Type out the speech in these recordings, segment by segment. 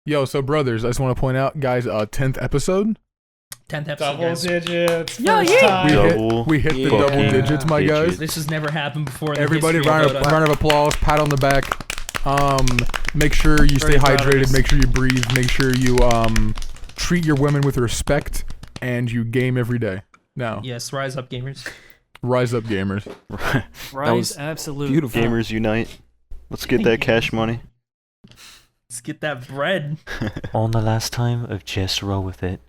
Yo, so brothers, I just want to point out, guys, 10th episode. 10th episode. Double guys. digits. Yeah, First yeah. time. We hit the double digits, my guys. This has never happened before. In Everybody, the history round of applause, pat on the back. Make sure you stay hydrated. Make sure you breathe. Make sure you treat your women with respect, and you game every day. Now, Yes, rise up, gamers. rise up, gamers. Rise, absolute. Beautiful. Gamers unite. Let's get that cash money. Let's get that bread. On the last time of Just Roll With It,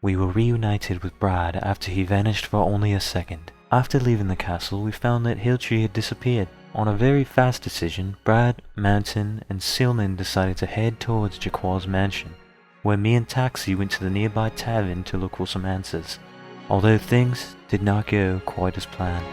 we were reunited with Br'aad after he vanished for only a second. After leaving the castle, we found that Hilltree had disappeared. On a very fast decision, Br'aad, Mountain, and Sealman decided to head towards Jaquar's mansion, where me and Taxi went to the nearby tavern to look for some answers, although things did not go quite as planned.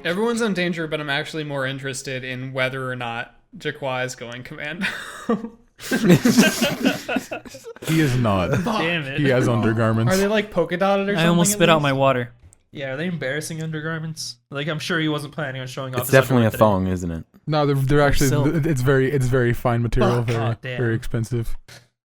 Everyone's in danger, but I'm actually more interested in whether or not Jaquai is going commando. He is not. Damn it. He has undergarments. Are they like polka dotted or something? I almost at spit out least? my water. Yeah, are they embarrassing undergarments? Like, I'm sure he wasn't planning on showing off. It's his definitely a underwear thong, isn't it? No, they're actually. silk. It's very fine material. Fuck. Very Oh, damn. very expensive.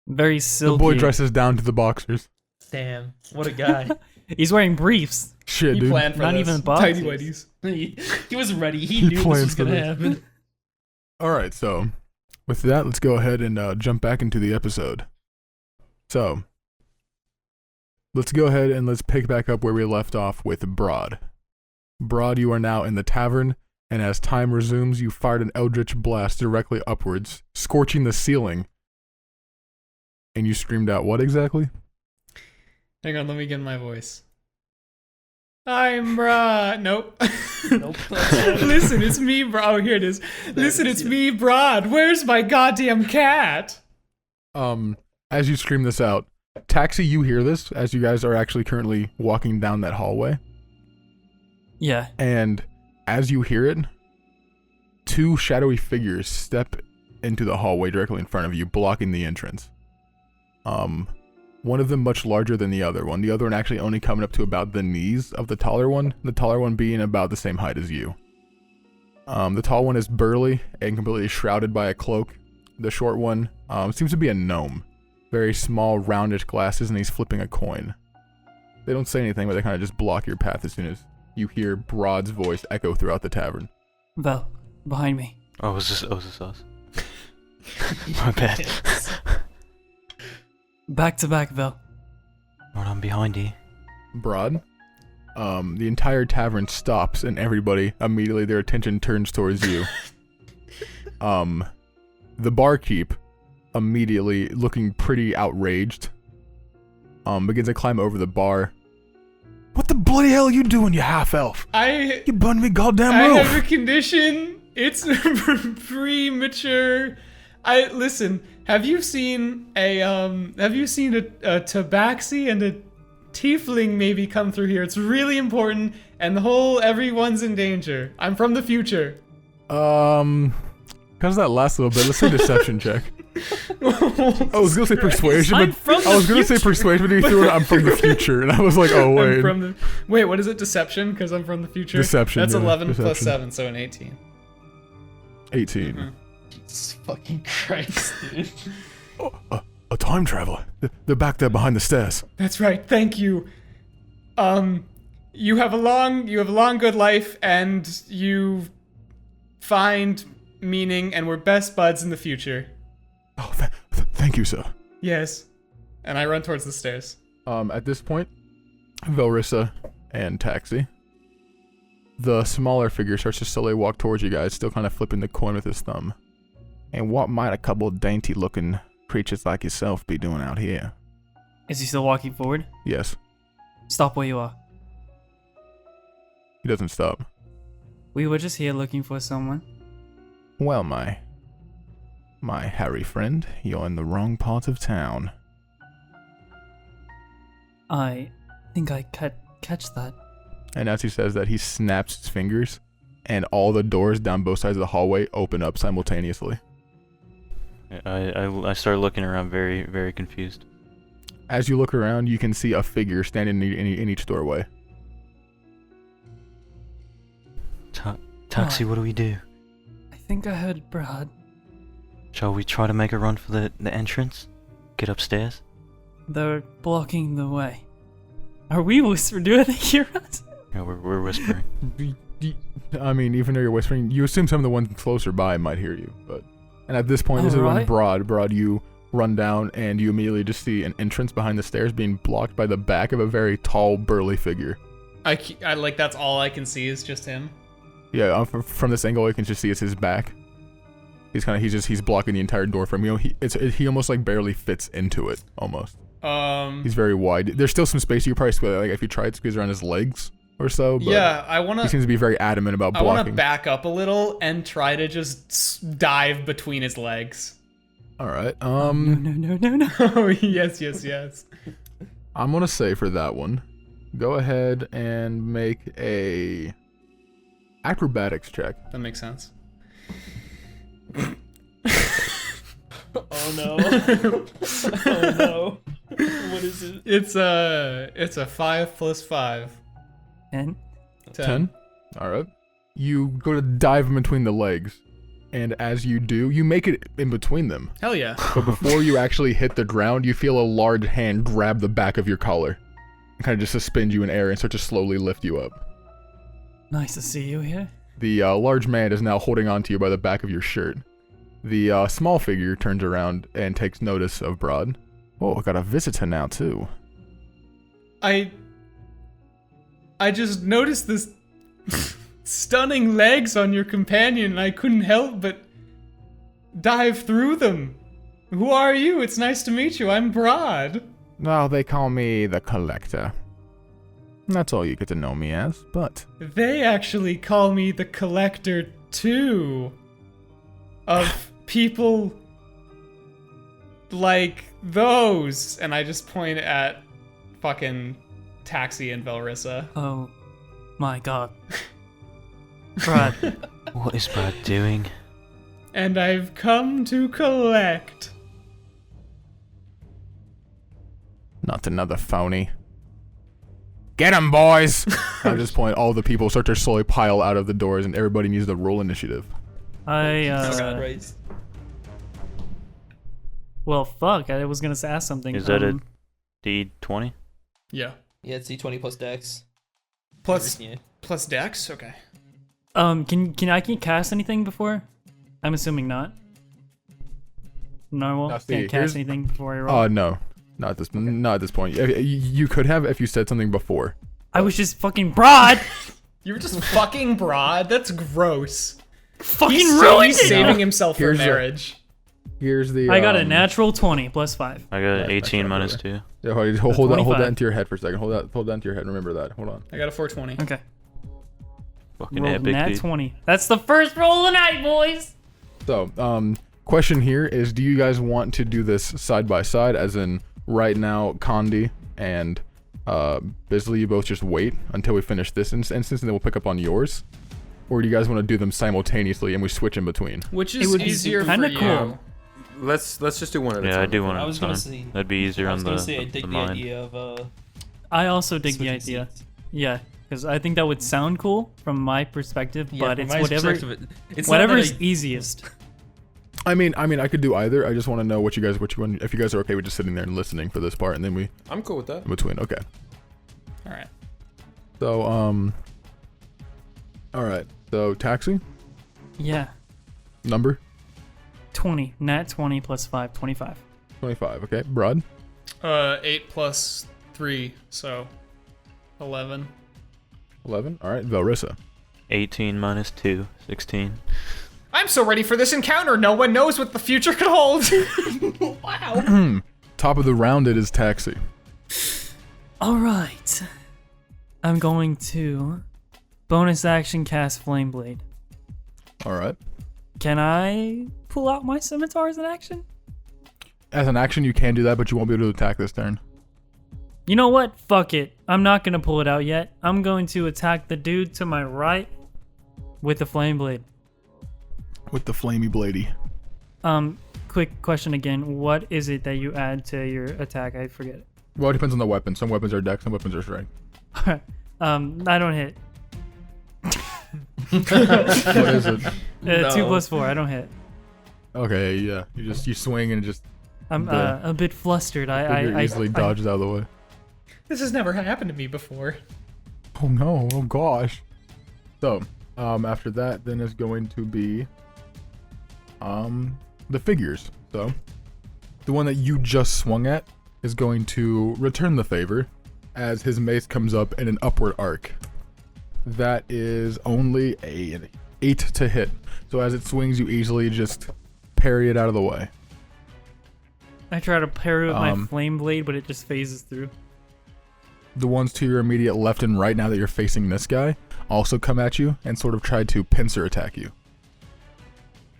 Very The silky. boy dresses down to the boxers. Today. Damn, what a guy. He's wearing briefs. Shit, He dude. planned for Not this. even Tidy boxes. whities. he was ready. He He knew this plans was for gonna this. happen. All right, so with that, let's go ahead and jump back into the episode. So let's go ahead and let's pick back up where we left off with Br'aad. Br'aad, you are now in the tavern, and as time resumes, you fired an eldritch blast directly upwards, scorching the ceiling. And you screamed out, what exactly? Hang on, let me get in my voice. I'm Br'aad. Nope. Nope. Listen, it's me, bro. Oh, here it is. Listen, it's me, Br'aad. Where's my goddamn cat? As you scream this out, Taxi, you hear this as you guys are actually currently walking down that hallway. Yeah. And as you hear it, two shadowy figures step into the hallway directly in front of you, blocking the entrance. One of them much larger than the other one. The other one actually only coming up to about the knees of the taller one being about the same height as you. The tall one is burly and completely shrouded by a cloak. The short one seems to be a gnome. Very small, roundish glasses, and he's flipping a coin. They don't say anything, but they kind of just block your path as soon as you hear Br'aad's voice echo throughout the tavern. Vel, behind me. Oh, is this us? My bad. Back to back, Vel. Right on behind you. Br'aad, the entire tavern stops, and everybody immediately their attention turns towards you. The barkeep, immediately looking pretty outraged, begins to climb over the bar. What the bloody hell are you doing, you half-elf? You burned me goddamn I roof! have a condition. It's premature. Listen. Have you seen a tabaxi and a tiefling maybe come through here? It's really important, and everyone's in danger. I'm from the future. Because that last little bit, let's say deception check. I was gonna say persuasion, I'm but from the I was gonna say persuasion, but you threw it. I'm from the future, and I was like, oh wait. Wait, what is it? Deception? Because I'm from the future. Deception. That's yeah, 11 plus deception. 7, so an 18. 18. Mhm. Jesus fucking Christ, dude. A time traveler. They're back there behind the stairs. That's right. Thank you. You have a long good life, and you find meaning, and we're best buds in the future. Oh, thank you, sir. Yes. And I run towards the stairs. At this point, Velrissa and Taxi, the smaller figure starts to slowly walk towards you guys, still kind of flipping the coin with his thumb. And what might a couple of dainty-looking creatures like yourself be doing out here? Is he still walking forward? Yes, Stop where you are. he doesn't stop. We were just here looking for someone. Well, my hairy friend, you're in the wrong part of town. I think I catch that. And as he says that, he snaps his fingers, and all the doors down both sides of the hallway open up simultaneously. I start looking around very, very confused. As you look around, you can see a figure standing in each doorway. Taxi, what do we do? I think I heard Br'aad. Shall we try to make a run for the entrance? Get upstairs? They're blocking the way. Are we whispering? Do they hear us? Yeah, we're whispering. I mean, even though you're whispering, you assume some of the ones closer by might hear you. And at this point, this is when Br'aad, you run down and you immediately just see an entrance behind the stairs being blocked by the back of a very tall, burly figure. I like that's all I can see is just him. Yeah, from this angle, you can just see it's his back. He's blocking the entire door from you. He almost like barely fits into it, almost. He's very wide. There's still some space you could probably squeeze, like if you tried to squeeze around his legs or so. But yeah, he seems to be very adamant about blocking. I want to back up a little and try to just dive between his legs. All right. No. Oh yes. I'm gonna say for that one, go ahead and make a acrobatics check. That makes sense. Oh no. Oh no. What is it? It's a 5 plus 5. 10. 10. All right. You go to dive in between the legs, and as you do, you make it in between them. Hell yeah. But before you actually hit the ground, you feel a large hand grab the back of your collar and kind of just suspend you in air and start to slowly lift you up. Nice to see you here. The large man is now holding onto you by the back of your shirt. The small figure turns around and takes notice of Br'aad. Oh, I got a visitor now too. I just noticed this stunning legs on your companion, and I couldn't help but dive through them. Who are you? It's nice to meet you. I'm Br'aad. Well, they call me the Collector. That's all you get to know me as, but... They actually call me the Collector, too. Of people like those. And I just point at fucking Taxi and Velrissa. Oh my god. Br'aad. What is Br'aad doing? And I've come to collect. Not another phony. Get him, boys! At this point, all the people start to slowly pile out of the doors, and everybody needs to roll initiative. Oh god, right. Well, fuck. I was gonna ask something. Is that a D20? Yeah. Yeah, it's D20 plus Dex. Plus Yeah. plus Dex? Okay. Can I cast anything before? I'm assuming not. Narwhal Now, see, can't here's- cast anything before I roll. No. Not at this point. You could have if you said something before. I was just fucking Br'aad. You were just fucking Br'aad? That's gross. Fucking He's ruined it. saving himself for Here's a- marriage. Here's the... I got a natural 20 plus 5. I got Yeah, 18 that's minus right. 2. Yeah, hold that 25. into your head for a second. Hold that into your head. Remember that. Hold on. I got a 420. Okay. Fucking Rolled epic, nat dude. 20. That's the first roll of the night, boys. So, question here is, do you guys want to do this side by side, as in right now, Condi and Bisley, you both just wait until we finish this instance, and then we'll pick up on yours? Or do you guys want to do them simultaneously and we switch in between? Which It is would be easier for kinda you? cool. Let's just do one at a time. Yeah, I do one at I a was gonna time. say. That'd be easier I on was the, gonna say I dig the the mind. idea of I also dig the switching idea. seats. Yeah, because I think that would sound cool from my perspective, Yeah, but from it's my whatever perspective, it's not whatever's that easiest. I mean, I could do either. I just want to know what you want. If you guys are okay with just sitting there and listening for this part, and then we I'm cool with that. in between. Okay. All right. So, all right. So, Taxi Yeah. number 20. Nat 20 plus 5. 25. 25. Okay. Br'aad 8 plus 3, so 11. 11. All right. Velrissa 18 minus 2, 16. I'm so ready for this encounter. No one knows what the future could hold. Wow. top of the round. It is Taxi. All right. I'm going to bonus action cast Flame Blade. All right. Can I pull out my scimitar as an action? As an action, you can do that, but you won't be able to attack this turn. You know what? Fuck it. I'm not going to pull it out yet. I'm going to attack the dude to my right With the flame blade. with the flamey bladey. Quick question again. What is it that you add to your attack? I forget it. Well, it depends on the weapon. Some weapons are dex, some weapons are strength. I don't hit. What is it? 2 + 4. I don't hit. Okay, yeah. You swing and it just I'm a bit flustered. I easily dodges out of the way. This has never happened to me before. Oh no! Oh gosh. So, after that, then is going to be, the figures. So, the one that you just swung at is going to return the favor, as his mace comes up in an upward arc. That is only an 8 to hit. So as it swings, you easily just parry it out of the way. I try to parry with my flame blade, but it just phases through. The ones to your immediate left and right, now that you're facing this guy, also come at you and sort of try to pincer attack you.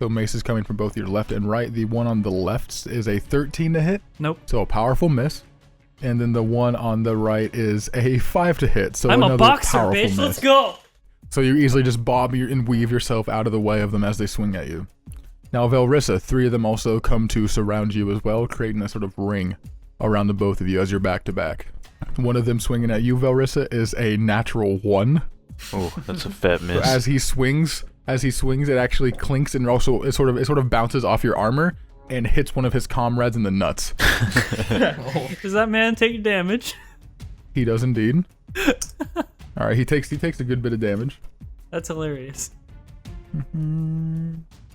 So mace is coming from both your left and right. The one on the left is a 13 to hit. Nope. So a powerful miss. And then the one on the right is a 5 to hit. So I'm another a boxer, powerful bitch. miss. Let's go. So you easily just bob and weave yourself out of the way of them as they swing at you. Now Velrissa, 3 of them also come to surround you as well, creating a sort of ring around the both of you as you're back to back. One of them swinging at you, Velrissa, is a natural 1. Oh, that's a fat miss. So as he swings, it actually clinks and also it sort of bounces off your armor and hits one of his comrades in the nuts. Does that man take damage? He does indeed. All right, he takes a good bit of damage. That's hilarious.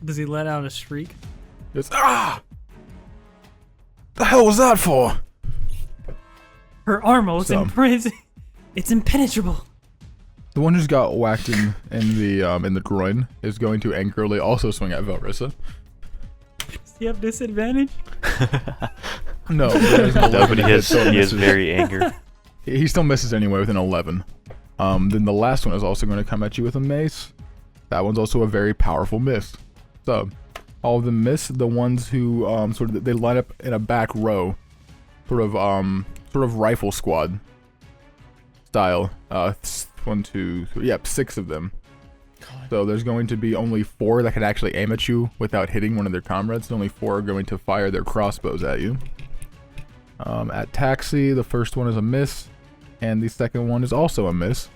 Does he let out a shriek? Just the hell was that for? Her armor was it's impenetrable. The one who's got whacked in the groin is going to angrily also swing at Velrissa. Does he have disadvantage? No, but he is very angry. He still misses anyway with an 11. Then the last one is also going to come at you with a mace. That one's also a very powerful miss. So, all of them miss. The ones who they line up in a back row, sort of rifle squad style. 1, 2, 3, yep, 6 of them. God. So there's going to be only 4 that can actually aim at you without hitting one of their comrades. Only 4 are going to fire their crossbows at you. At Taxi, the first one is a miss, and the second one is also a miss.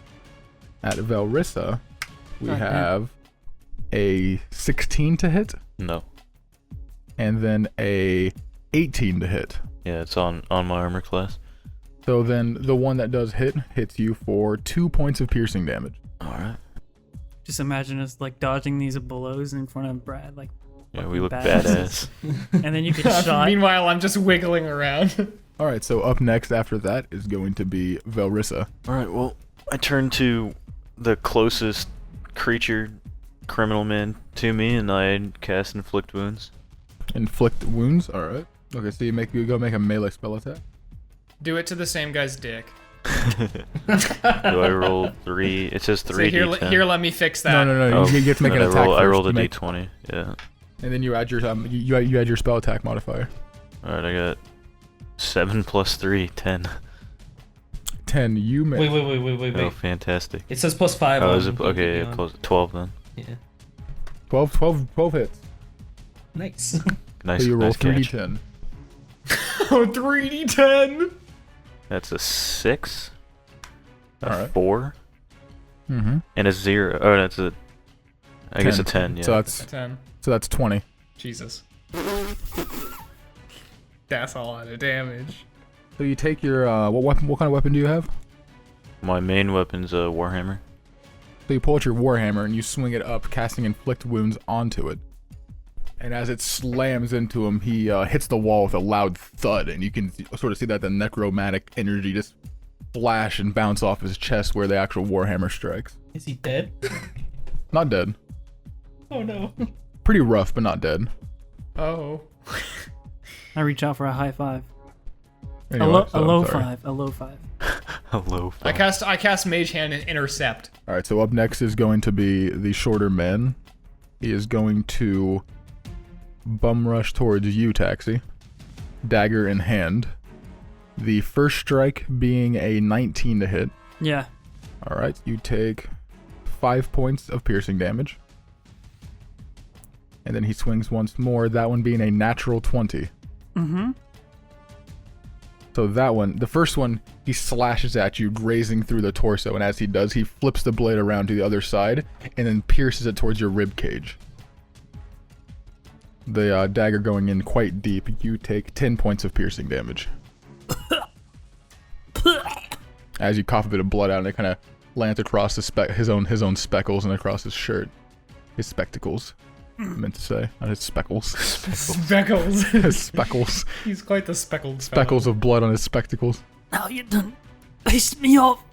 At Velrissa, we have a 16 to hit, No. and then a 18 to hit. Yeah, it's on my armor class. So then the one that does hits you for 2 points of piercing damage. Alright. Just imagine us like dodging these blows in front of Br'aad, like. Yeah, we look badasses. badass. And then you get shot. Meanwhile, I'm just wiggling around. All right, so up next after that is going to be Velrissa. Alright, well, I turn to the closest creature, criminal man to me, and I cast Inflict Wounds. Inflict wounds. All right. Okay, so you go make a melee spell attack. Do it to the same guy's dick. Do I roll 3? It says 3 So d10. here, let me fix that. No. Oh, You get to make an then attack. I rolled a first. d20. Yeah. And then you add your you add your spell attack modifier. Alright, I got 7 plus 3, 10. 10. You make. Wait. Oh, fantastic. It says +5. Oh, on is it? Okay, yeah, plus 12 then. Yeah. 12 hits. Nice. Nice. So you roll nice catch. 3d10. Oh, 3d10. That's a 6, a Alright. 4, Mm-hmm. and a 0. Oh, that's a. I guess a 10. Yeah. So A that's 10. 20. Jesus. That's a lot of damage. So you take your what kind of weapon do you have? My main weapon's a warhammer. So you pull out your warhammer and you swing it up, casting inflict wounds onto it. And as it slams into him, he hits the wall with a loud thud, and you can sort of see that the necromantic energy just flash and bounce off his chest where the actual warhammer strikes. Is he dead? Not dead. Oh no. Pretty rough, but not dead. Oh. I reach out for a high 5. Anyway, a low sorry. 5. A low 5. Hello. I cast Mage Hand and Intercept. All right, so up next is going to be the shorter man. He is going to bum rush towards you, Taxi. Dagger in hand. The first strike being a 19 to hit. Yeah. All right, you take 5 points of piercing damage. And then he swings once more, that one being a natural 20. Mm-hmm. So that one, the first one, he slashes at you, grazing through the torso, and as he does, he flips the blade around to the other side, and then pierces it towards your rib cage. The dagger going in quite deep, you take 10 points of piercing damage. As you cough a bit of blood out, and it kind of lands across his own speckles and across his shirt. His spectacles. I meant to say, not his speckles. Speckles. His speckles. He's quite the speckled fellow. Speckles of blood on his spectacles. Now you done pissed me off.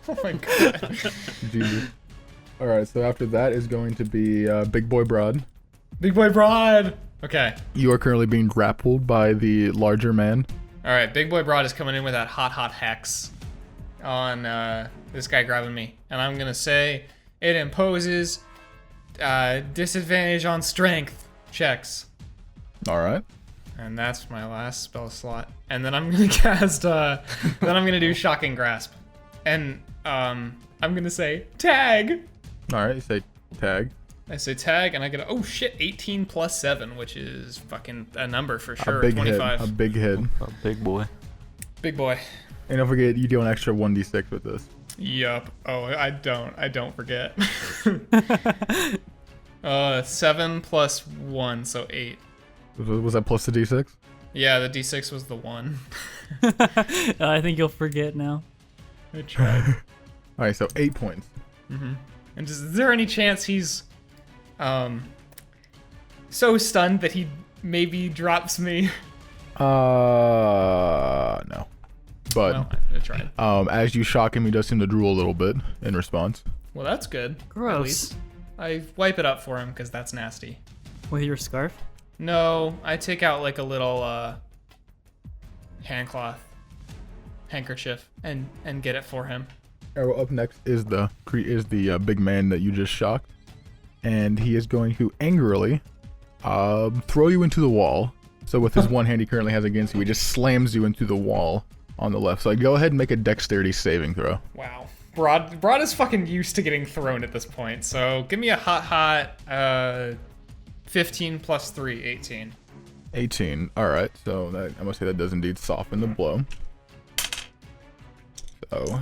Oh my god. Jesus. Alright, so after that is going to be Big Boy Br'aad. Big boy Br'aad. Okay. You are currently being grappled by the larger man. Alright, Big Boy Br'aad is coming in with that hot hex on this guy grabbing me. And I'm gonna say it imposes disadvantage on strength checks. Alright. And that's my last spell slot. And then I'm gonna cast then I'm gonna do Shocking Grasp. And I'm gonna say tag. Alright, you say tag. I say tag and I get oh shit, 18 plus 7, which is fucking a number for sure. A big 25. hit. A big hit. A big boy. Big boy. And don't forget, you do an extra 1d6 with this. Yup. Oh, I don't forget. 7 plus 1, so 8. Was that plus the d6? Yeah, the d6 was the 1. I think you'll forget now. I tried. Alright, so 8 points. Mm-hmm. And is there any chance he's so stunned that he maybe drops me? No. But Well, I tried. as you shock him, he does seem to drool a little bit in response. Well, that's good. At Gross. least. I wipe it up for him because that's nasty. With your scarf? No, I take out like a little handkerchief and get it for him. Alright, well, up next is the big man that you just shocked, and he is going to angrily throw you into the wall. So with his one hand he currently has against you, he just slams you into the wall on the left. So go ahead and make a dexterity saving throw. Wow. Br'aad is fucking used to getting thrown at this point. So give me a hot 15 plus 3, 18. 18. Alright, so that, I must say that does indeed soften the blow. So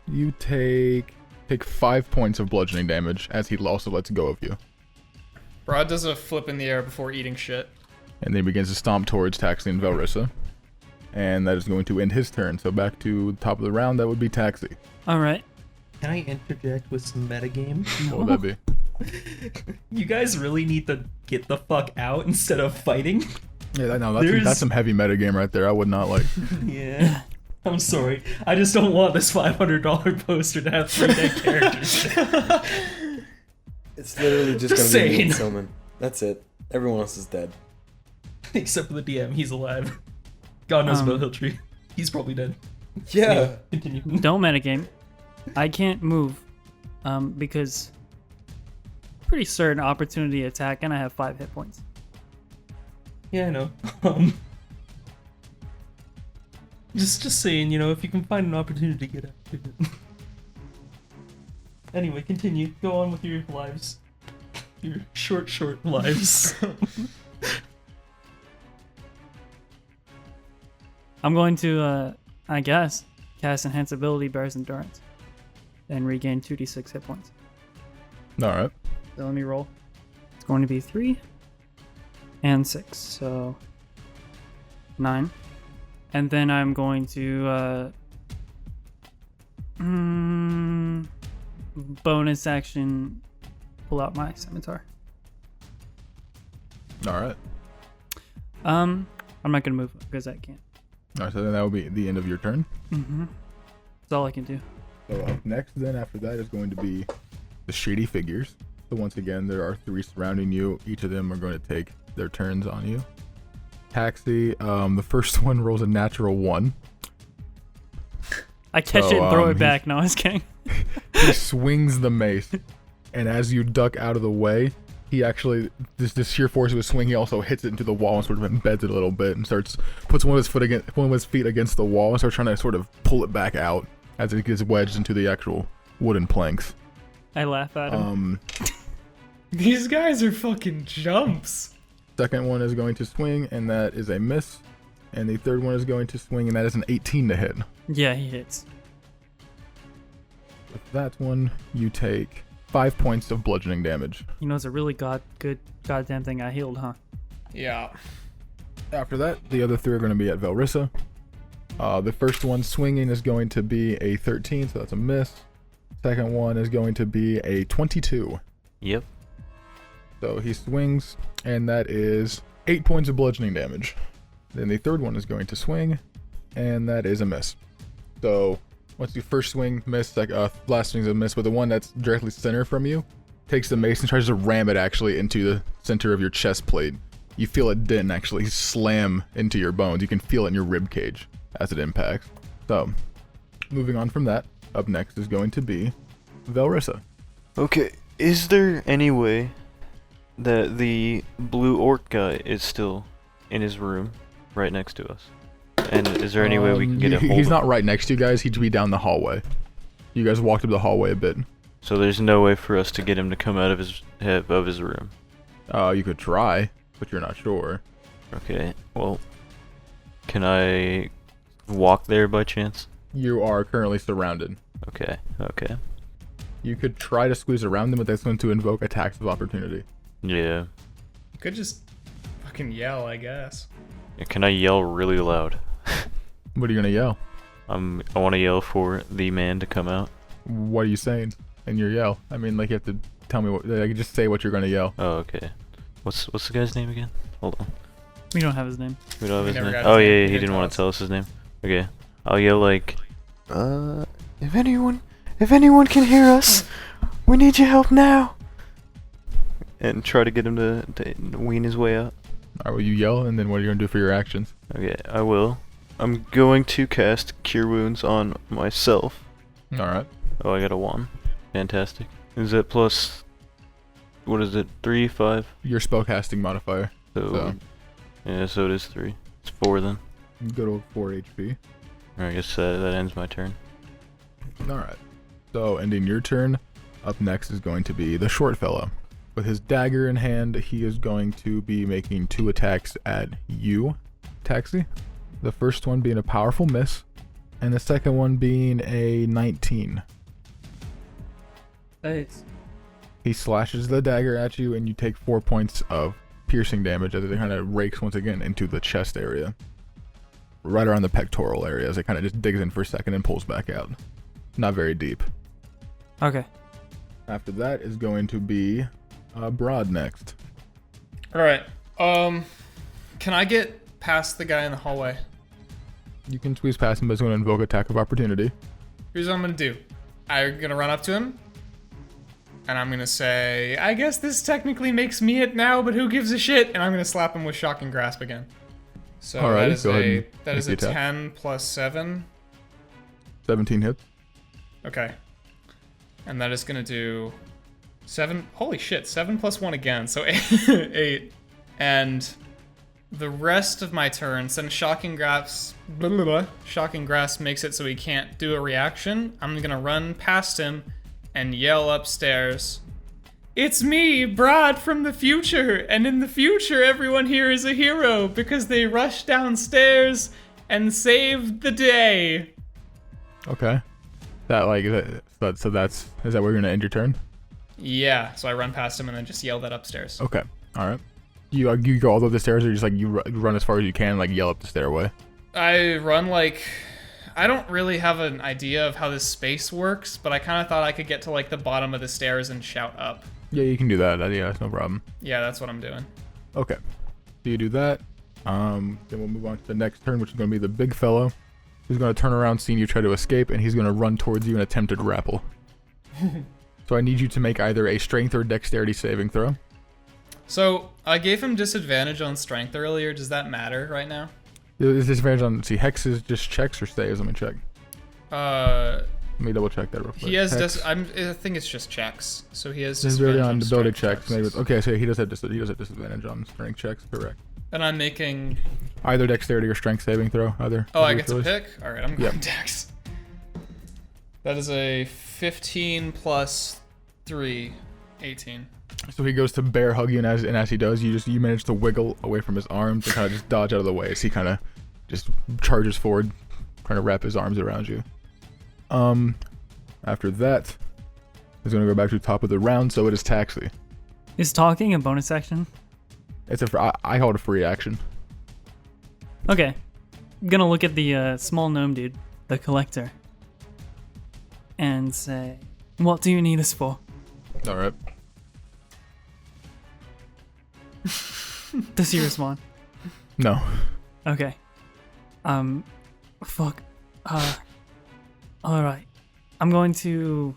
you take 5 points of bludgeoning damage as he also lets go of you. Br'aad does a flip in the air before eating shit. And then he begins to stomp towards Taxi and Velrissa. And that is going to end his turn. So back to the top of the round, that would be Taxi. Alright. Can I interject with some metagame? What would that be? You guys really need to get the fuck out instead of fighting. Yeah, that's some heavy metagame right there. I would not like. Yeah. I'm sorry. I just don't want this $500 poster to have 3 dead characters. It's literally just Just gonna be me and saying. Silman. That's it. Everyone else is dead. Except for the DM, he's alive. God knows about Hilltree. He's probably dead. Yeah. Anyway, continue. Don't metagame. I can't move because pretty certain opportunity attack and I have 5 hit points. Yeah, I know. Just saying, you know, if you can find an opportunity, get out. Anyway, continue. Go on with your lives. Your short lives. I'm going to, I guess, cast Enhance Ability Bear's Endurance and regain 2d6 hit points. Alright. So let me roll. It's going to be 3 and 6, so 9. And then I'm going to bonus action pull out my scimitar. Alright. I'm not gonna move because I can't. Alright, so then that will be the end of your turn. That's all I can do. So up next then after that is going to be the shady figures. So once again there are 3 surrounding you. Each of them are going to take their turns on you. Taxi, the first one rolls a natural 1. I catch it and throw it back. No, I was kidding. He swings the mace, and as you duck out of the way, he actually, this sheer force of his swing, he also hits it into the wall and sort of embeds it a little bit and puts one of his feet against the wall and starts trying to sort of pull it back out as it gets wedged into the actual wooden planks. I laugh at him. These guys are fucking jumps. Second one is going to swing, and that is a miss. And the third one is going to swing, and that is an 18 to hit. Yeah, he hits. With that one, you take 5 points of bludgeoning damage. You know, it's a really good goddamn thing I healed, huh? Yeah. After that, the other three are going to be at Velrissa. The first one swinging is going to be a 13, so that's a miss. Second one is going to be a 22. Yep. So he swings, and that is 8 points of bludgeoning damage. Then the third one is going to swing, and that is a miss. So once you first swing, miss, last swing's a miss, but the one that's directly center from you takes the mace and tries to ram it actually into the center of your chest plate. You feel it didn't actually slam into your bones. You can feel it in your rib cage as it impacts. So moving on from that, up next is going to be Velrissa. Okay, is there any way that the blue orc guy is still in his room right next to us? And is there any way we can get a hold He's of not him? right next to you guys. He'd be down the hallway. You guys walked up the hallway a bit. So there's no way for us to get him to come out of his room. You could try, but you're not sure. Okay, well, can I walk there by chance? You are currently surrounded. Okay. You could try to squeeze around them, but that's going to invoke attacks of opportunity. Yeah. You could just fucking yell, I guess. Can I yell really loud? What are you gonna yell? I want to yell for the man to come out. What are you saying in your yell? I mean, like, you have to tell me what. Like, just say what you're gonna yell. Oh, okay. What's the guy's name again? Hold on. We don't have his name. We don't have his never name. got his Oh name. yeah, He he didn't didn't tell want us. to tell us his name. Okay. I'll yell like, if anyone can hear us, we need your help now. And try to get him to wean his way out. Alright, well, you yell, and then what are you gonna do for your actions? Okay, I will. I'm going to cast Cure Wounds on myself. Alright. Oh, I got a 1. Fantastic. Is that plus, what is it, 3, 5? Your spellcasting modifier. So, yeah, so it is 3. It's 4 then. You go to 4 HP. I guess that ends my turn. Alright. So, ending your turn, up next is going to be the short fellow. With his dagger in hand, he is going to be making 2 attacks at you, Taxi. The first one being a powerful miss, and the second one being a 19. Thanks. He slashes the dagger at you, and you take 4 points of piercing damage as it kind of rakes once again into the chest area. Right around the pectoral area as it kind of just digs in for a second and pulls back out. Not very deep. Okay. After that is going to be Br'aad next. Alright. Can I get past the guy in the hallway? You can squeeze past him, but it's going to invoke attack of opportunity. Here's what I'm gonna do. I'm gonna run up to him, and I'm gonna say, I guess this technically makes me it now, but who gives a shit? And I'm gonna slap him with Shocking Grasp again. So Alrighty, go ahead and that is make a the attack. 10 plus 7. 17 hits. Okay. And that is gonna do 7. Holy shit, 7 plus 1 again, so 8. And the rest of my turn, since Shocking Grasp makes it so he can't do a reaction, I'm gonna run past him and yell upstairs, "It's me, Br'aad from the future, and in the future everyone here is a hero because they rushed downstairs and saved the day." Okay. That like is that where you're gonna end your turn? Yeah, so I run past him and then just yell that upstairs. Okay. All right. You go all the way up the stairs, or just like you run as far as you can, and, like yell up the stairway. I run like, I don't really have an idea of how this space works, but I kind of thought I could get to like the bottom of the stairs and shout up. Yeah, you can do that. Yeah, that's no problem. Yeah, that's what I'm doing. Okay. So you do that. Then we'll move on to the next turn, which is going to be the big fellow, who's going to turn around, seeing you try to escape, and he's going to run towards you and attempt to grapple. So I need you to make either a strength or dexterity saving throw. So I gave him disadvantage on strength earlier. Does that matter right now? Is disadvantage on, let's see, hexes just checks or saves? Let me check. Let me double check that real quick. He has Hex. I think it's just checks. So he has Disadvantage disadvantage on on ability strength checks. Maybe okay, so he does have disadvantage on strength checks, correct. And I'm making. Either dexterity or strength saving throw, either. Oh, I either get to choice. pick. All right, I'm Yep. going dex. That is a 15 plus 3, 18. So he goes to bear hug you, and as he does, you manage to wiggle away from his arms and kind of just dodge out of the way as he kind of just charges forward, trying to wrap his arms around you. After that, he's gonna go back to the top of the round. So it is Taxi. Is talking a bonus action? It's I call it a free action. Okay. I'm gonna look at the small gnome dude, the collector, and say, "What do you need us for?" All right. Does he respond? No. Okay. Fuck. Alright. I'm going to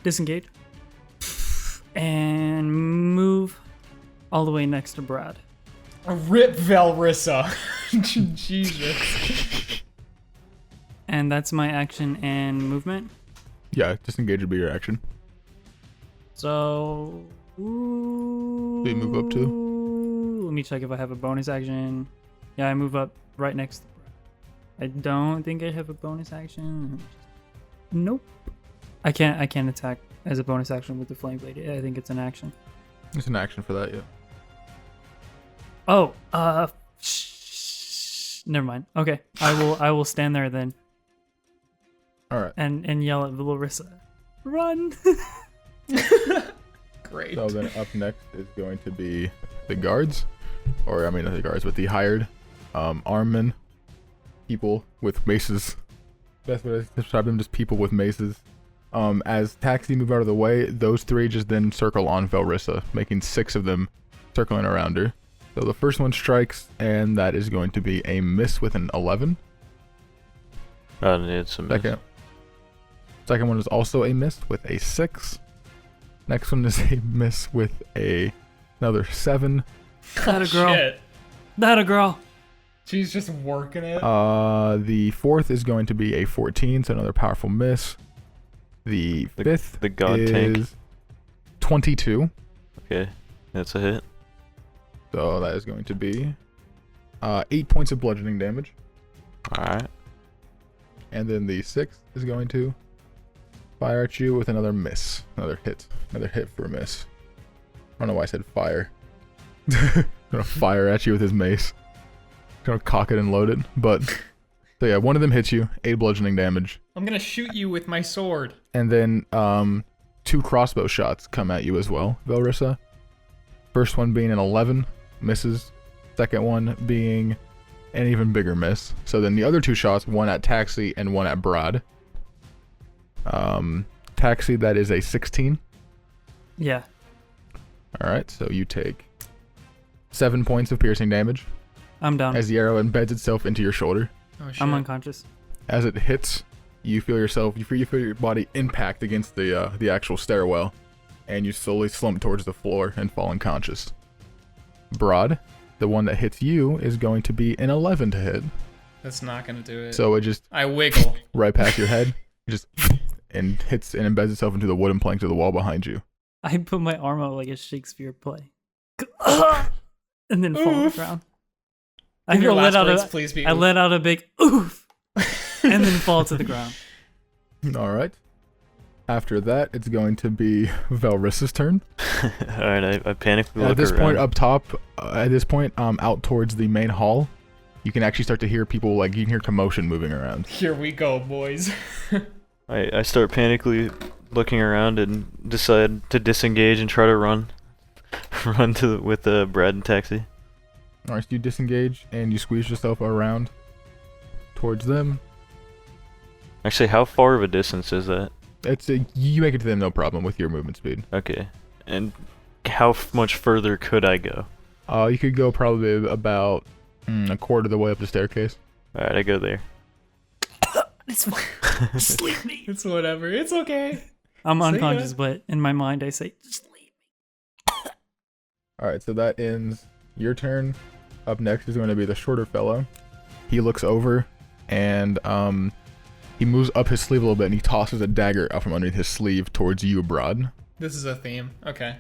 disengage and move all the way next to Br'aad. Rip Velrissa. Jesus. And that's my action and movement. Yeah, disengage would be your action. So... Do you move up to? Let me check if I have a bonus action. Yeah, I move up right next to Br'aad. I don't think I have a bonus action. Nope. I can't attack as a bonus action with the flame blade. I think it's an action. It's an action for that, yeah. Oh, never mind. Okay, I will stand there then. All right. And yell at Velrissa, run! Great. So then up next is going to be the guards, or I mean not the guards, but the hired armmen, people with maces. Best way to describe them, just people with maces. As Taxi move out of the way, those three just then circle on Velrissa, making 6 of them circling around her. So the first one strikes, and that is going to be a miss with an 11. It's a miss. Second one is also a miss with a 6. Next one is a miss with another 7. That a girl. Shit. That a girl. She's just working it. The fourth is going to be a 14, so another powerful miss. The fifth the god is tank. 22. Okay, that's a hit. So that is going to be 8 points of bludgeoning damage. Alright. And then the sixth is going to fire at you with another miss. Another hit for a miss. I don't know why I said fire. Gonna fire at you with his mace. Gonna cock it and load it. But so yeah, one of them hits you, 8 bludgeoning damage. I'm gonna shoot you with my sword. And then 2 crossbow shots come at you as well, Velrissa. First one being an 11, misses. Second one being an even bigger miss. So then the other 2 shots, one at Taxi and one at Br'aad. Taxi, that is a 16. Yeah. Alright, so you take 7 points of piercing damage I'm down. as the arrow embeds itself into your shoulder. Oh shit. I'm unconscious. As it hits, you feel your body impact against the actual stairwell, and you slowly slump towards the floor and fall unconscious. Br'aad, the one that hits you, is going to be an 11 to hit. That's not gonna do it. So it just I wiggle. right past your head, just and hits and embeds itself into the wooden planks of the wall behind you. I put my arm out like a Shakespeare play. And then fall on the ground. I Your let last out words, please be I oof. let out a big oof and then fall to the ground. All right. After that, it's going to be Velrissa's turn. Alright, I panically look At this around. point, up top, out towards the main hall, you can actually start to hear people, like, you can hear commotion moving around. Here we go, boys. I start panically looking around and decide to disengage and try to run. Run with Br'aad and Taxi. Alright, so you disengage and you squeeze yourself around towards them. Actually, how far of a distance is that? You make it to them no problem with your movement speed. Okay. And how much further could I go? You could go probably about a quarter of the way up the staircase. Alright, I go there. It's fine. Sleep me. It's whatever. It's okay. I'm See ya. unconscious, but in my mind I say, sleep. Alright, so that ends your turn. Up next is going to be the shorter fellow. He looks over and he moves up his sleeve a little bit and he tosses a dagger out from underneath his sleeve towards you, Br'aad. This is a theme. Okay.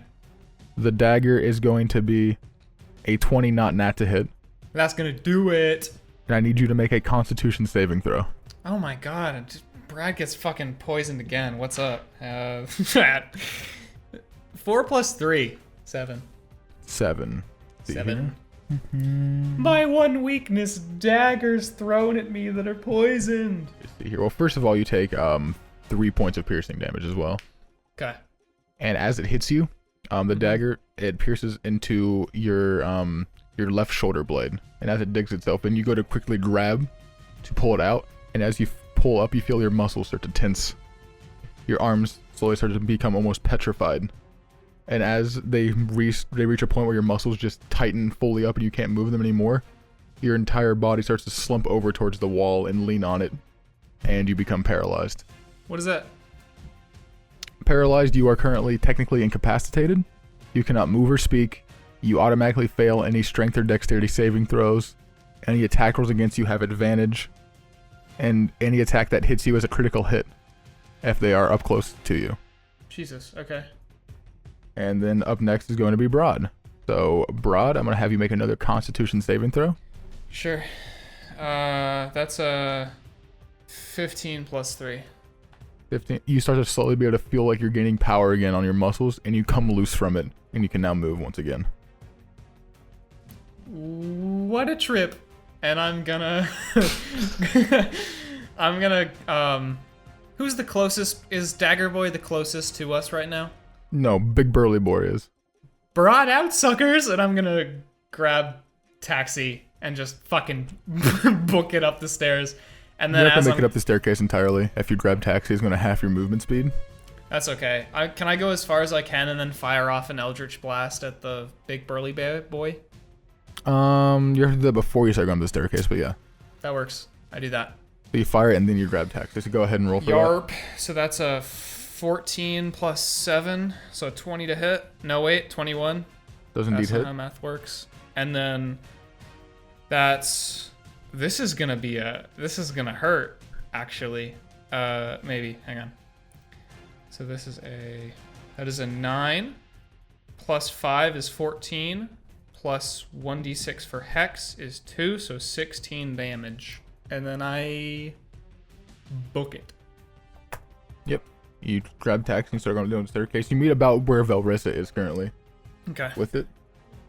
The dagger is going to be a 20 not nat to hit. That's gonna do it. and I need you to make a Constitution saving throw. Oh my god, Br'aad gets fucking poisoned again. What's up? 4 plus 3. 7. 7. See 7. here? My one weakness, daggers thrown at me that are poisoned. Let's see here. Well, first of all, you take 3 points of piercing damage as well. Okay. And as it hits you, the dagger, it pierces into your left shoulder blade. And as it digs itself in, you go to quickly grab to pull it out. And as you pull up, you feel your muscles start to tense. Your arms slowly start to become almost petrified. And as they reach a point where your muscles just tighten fully up and you can't move them anymore, your entire body starts to slump over towards the wall and lean on it. And you become paralyzed. What is that? Paralyzed, you are currently technically incapacitated. You cannot move or speak. You automatically fail any strength or dexterity saving throws. Any attack rolls against you have advantage. And any attack that hits you is a critical hit if they are up close to you. Jesus, okay. And then up next is going to be Br'aad. So, Br'aad, I'm going to have you make another Constitution saving throw. Sure. That's a 15 plus 3. 15. You start to slowly be able to feel like you're gaining power again on your muscles, and you come loose from it, and you can now move once again. What a trip. And I'm gonna... who's the closest? Is Dagger Boy the closest to us right now? No, Big Burly Boy is. Br'aad out, suckers! And I'm gonna grab Taxi and just fucking book it up the stairs. And then You have to make it up the staircase entirely. If you grab Taxi, it's going to half your movement speed. That's okay. Can I go as far as I can and then fire off an Eldritch Blast at the Big Burly Boy? You have to do that before you start going up the staircase, but yeah. That works. I do that. So you fire it and then you grab Taxi. So go ahead and roll for Yarp. So that's a 14 plus 7. So 20 to hit. No, wait. 21. that. Does indeed That's hit. how math works. And then that's... This is gonna hurt, actually. Maybe. Hang on. So that is a 9. Plus 5 is 14. Plus 1d6 for Hex is 2, so 16 damage. And then I book it. Yep. You grab Taxi and start going down the staircase. You meet about where Velrissa is currently Okay. with it.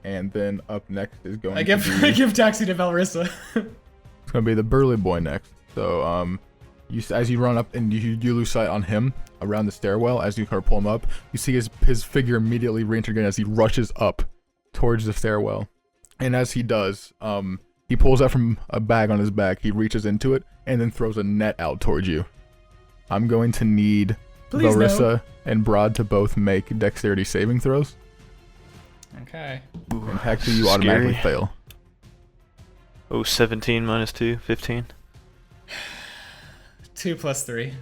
And then up next is going I to give I be... give Taxi to Velrissa. It's going to be the Burly Boy next. So, as you run up and you lose sight on him around the stairwell, as you pull him up, you see his figure immediately re-enter again as he rushes up towards the stairwell. And as he does, he pulls out from a bag on his back, he reaches into it, and then throws a net out towards you. I'm going to need Please Velrissa and Br'aad to both make dexterity saving throws. Okay. And Taxi, you automatically Scary. fail. Oh, 17 minus 2, 15. 2 plus 3.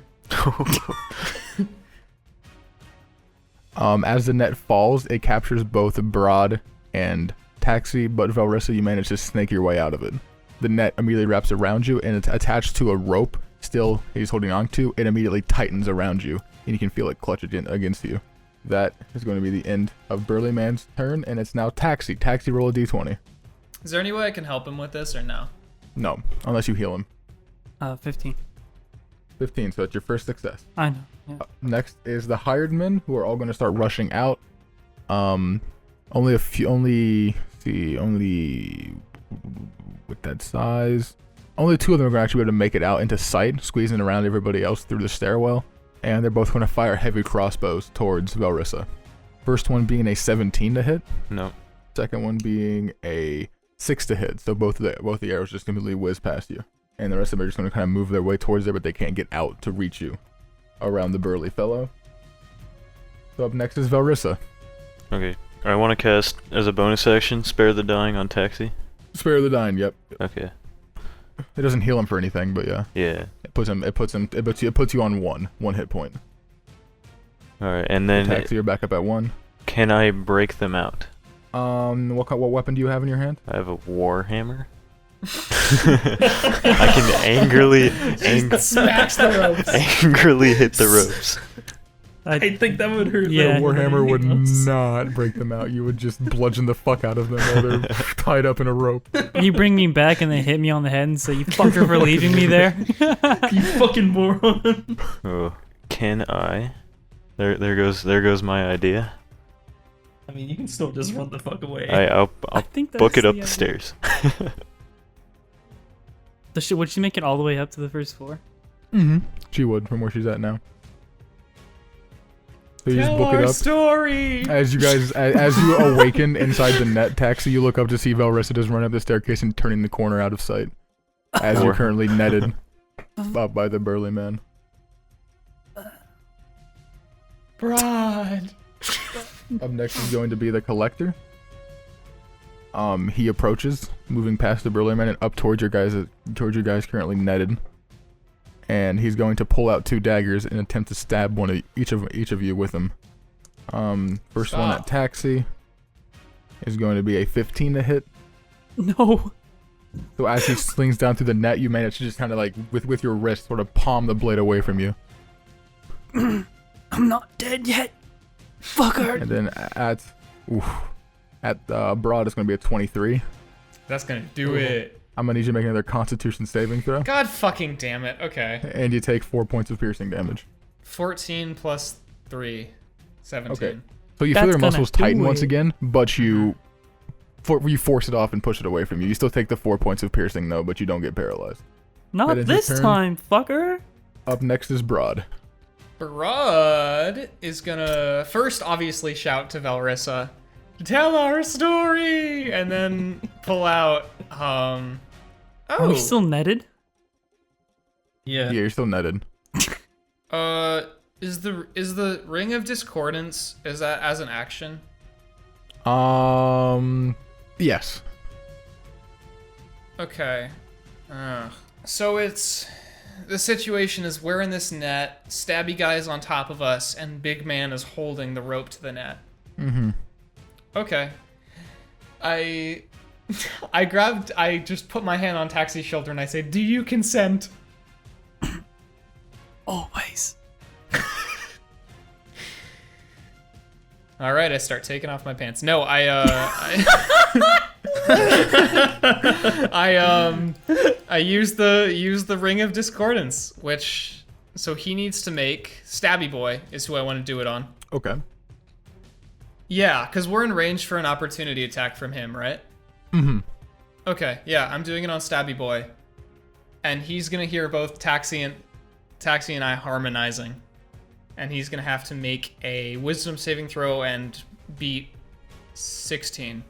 As the net falls, it captures both Br'aad and Taxi, but Velrissa, you manage to snake your way out of it. The net immediately wraps around you, and it's attached to a rope still he's holding on to. It immediately tightens around you, and you can feel it clutch against you. That is going to be the end of Burly Man's turn, and it's now Taxi. Taxi, roll a d20. Is there any way I can help him with this or no? No, unless you heal him. 15. 15, so that's your first success. I know. Yeah. Next is the hired men, who are all going to start rushing out. Only with that size, only 2 of them are going to actually be able to make it out into sight, squeezing around everybody else through the stairwell. And they're both going to fire heavy crossbows towards Velrissa. First one being a 17 to hit. No. Second one being a 6 to hit. So both the arrows just completely whiz past you. And the rest of them are just going to kind of move their way towards there, but they can't get out to reach you around the burly fellow. So up next is Velrissa. Okay. I want to cast, as a bonus action, Spare the Dying on Taxi. Spare the dying, yep. Okay. It doesn't heal him for anything, but yeah. Yeah. It puts you on one hit point. Alright, and then Taxi, you're back up at 1. can I break them out? What weapon do you have in your hand? I have a Warhammer. I can angrily Smacks the ropes. angrily hit the ropes. I think that would hurt. Yeah. them more than Warhammer would anything else. not break them out. You would just bludgeon the fuck out of them while they're tied up in a rope. You bring me back and then hit me on the head and say, "You fucker for leaving me there." You fucking moron. Oh, can I? There goes my idea. I mean, you can still just run the fuck away. I'll think book it that's up the the idea. stairs. Would she make it all the way up to the first floor? Mm-hmm. She would, from where she's at now. So you just Tell book our it up. story. As you guys, as you awaken inside the net taxi, you look up to see Velrissa just run up the staircase and turning the corner out of sight. As you're Or- currently netted up by the burly man. Br'aad. Up next is going to be the collector. He approaches, moving past the burly man and up towards your guys currently netted. And he's going to pull out 2 daggers and attempt to stab each of you with them. First one at Stop. taxi is going to be a 15 to hit. No. So as he slings down through the net, you manage to just kind of like with your wrist sort of palm the blade away from you. I'm not dead yet, fucker. And then at Br'aad it's going to be a 23. That's gonna do it. I'm going to need you to make another Constitution saving throw. God fucking damn it. Okay. And you take 4 points of piercing damage. 14 plus 3. 17. Okay. So you That's feel your gonna muscles do tighten once it. again, but you force it off and push it away from you. You still take the 4 points of piercing though, but you don't get paralyzed. Not That is your this turn. time, fucker. Up next is Br'aad. Br'aad is gonna first obviously shout to Velrissa, "Tell our story!" and then pull out, Are we still netted? Yeah. Yeah, you're still netted. is the Ring of Discordance, is that as an action? Yes. Okay. So the situation is we're in this net, stabby guy's on top of us, and big man is holding the rope to the net. Mm-hmm. Okay. I just put my hand on Taxi's shoulder and I say, "Do you consent?" Always. All right, I start taking off my pants. No, I use the Ring of Discordance, which so he needs to make Stabby Boy is who I want to do it on. Okay. Yeah, because we're in range for an opportunity attack from him, right? Mm-hmm. Okay, yeah, I'm doing it on Stabby Boy, and he's gonna hear both Taxi and I harmonizing, and he's gonna have to make a Wisdom saving throw and beat 16.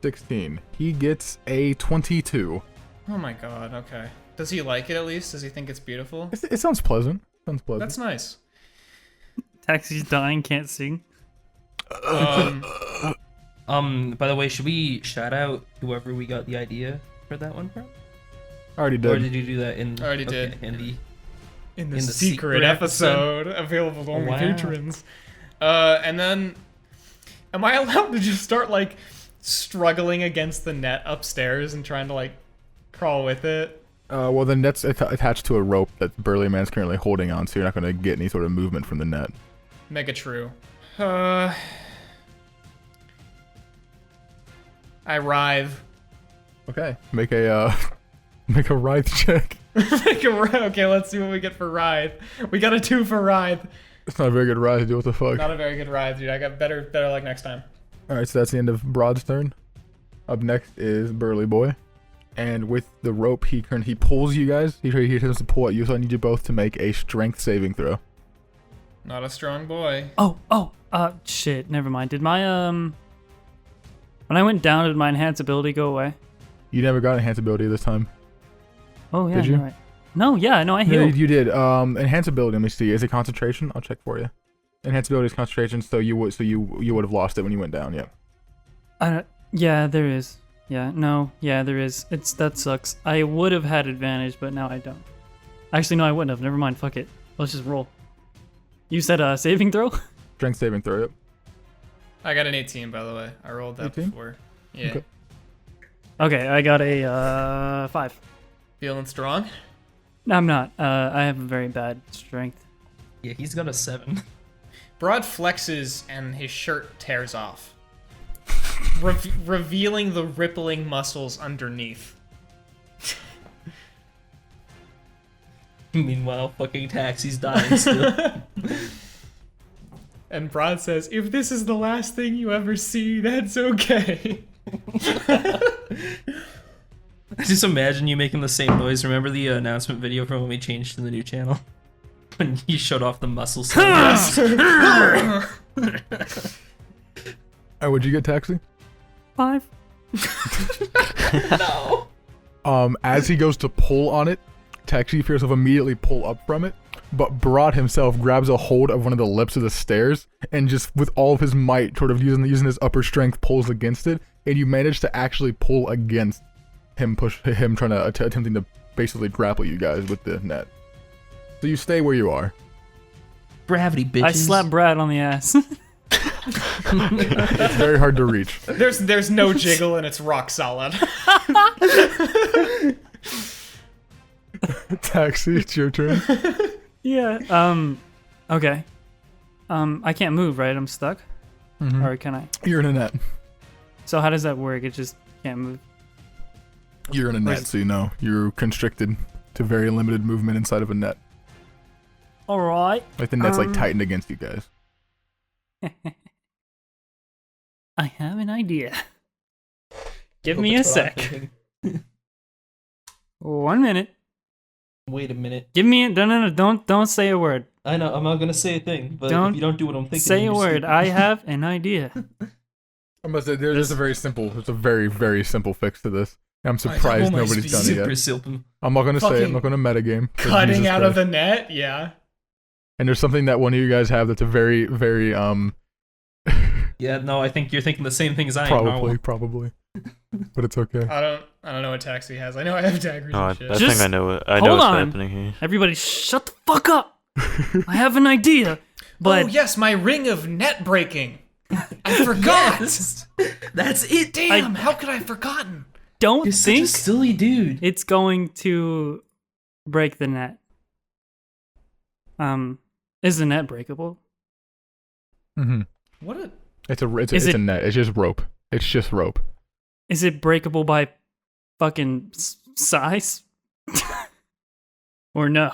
16. He gets a 22. Oh my god, okay. Does he like it at least? Does he think it's beautiful? It sounds pleasant. Sounds pleasant. That's nice. Taxi's dying, can't sing. By the way, should we shout out whoever we got the idea for that one from? Already Or did. did you do that in? Already okay, did. In the In the secret secret episode, available to only Wow. patrons. And then, am I allowed to just start like struggling against the net upstairs and trying to like crawl with it? Well, the net's attached to a rope that Burly Man's currently holding on, so you're not going to get any sort of movement from the net. Mega true. I writhe. Okay. Make a writhe check. Okay, let's see what we get for writhe. We got a 2 for writhe. It's not a very good writhe, dude. What the fuck? Not a very good writhe, dude. I got better luck next time. Alright, so that's the end of Br'aad's turn. Up next is Burly Boy. And with the rope, he pulls you guys. He attempts to pull at you, so I need you both to make a strength saving throw. Not a strong boy. Shit, never mind. Did my, when I went down, did my enhance ability go away? You never got enhance ability this time. Oh, yeah, Did you? you're right. No, I No, healed. you did. Enhance ability, let me see. Is it concentration? I'll check for you. Enhance ability is concentration, so you would have lost it when you went down, yeah. Yeah, there is. Yeah, there is. That sucks. I would have had advantage, but now I don't. Actually, no, I wouldn't have. Never mind. Fuck it. Let's just roll. You said saving throw? Strength saving throw, yep. I got an 18, by the way. I rolled that 18? before. Yeah. Okay. Okay, I got a 5. Feeling strong? No, I'm not. I have a very bad strength. Yeah, he's got a 7. Br'aad flexes and his shirt tears off, revealing the rippling muscles underneath. Meanwhile, fucking Taxi's dying still. And Br'aad says, "If this is the last thing you ever see, that's okay." Just imagine you making the same noise. Remember the announcement video from when we changed to the new channel? When you showed off the muscles. What'd you get, Taxi? 5. No. As he goes to pull on it, Taxi feels himself immediately pull up from it, but Br'aad himself grabs a hold of one of the lips of the stairs and just with all of his might, sort of using his upper strength, pulls against it, and you manage to actually pull against him, trying to attempting to basically grapple you guys with the net. So you stay where you are. Gravity, bitches. I slap Br'aad on the ass. It's very hard to reach. There's no jiggle and it's rock solid. Taxi, it's your turn. Yeah. Okay. I can't move, right? I'm stuck. Mhm. Or can I? You're in a net. So how does that work? It just can't move. You're in a net, so you know you're constricted to very limited movement inside of a net. All right. Like the net's like tightened against you guys. I have an idea. Give Hope me a it's what I'm sec. thinking. 1 minute. Wait a minute. Give me no, don't say a word. I know, I'm not gonna say a thing, but Don't if you don't do what I'm thinking, Say then a you're word. stupid. I have an idea. I'm about to say there's a very very simple fix to this. I'm don't surprised know my nobody's done it Super yet. simple. I'm not gonna say it. I'm Fucking not gonna metagame. 'cause Cutting Jesus out of Christ. the net, yeah. And there's something that one of you guys have that's a very Yeah, no, I think you're thinking the same thing as I am. probably. But it's okay. I don't know what Taxi has. I know I have daggers No, I and shit. think Just I know hold what's on. happening here. Everybody, shut the fuck up. I have an idea, but Oh yes, my ring of net breaking. I forgot. That's it. Damn, how could I have forgotten? don't You're such a think silly dude. it's going to break the net. Is the net breakable? Mm-hmm. What a It's a Is it- a net. It's just rope. It's just rope. Is it breakable by fucking size? Or no?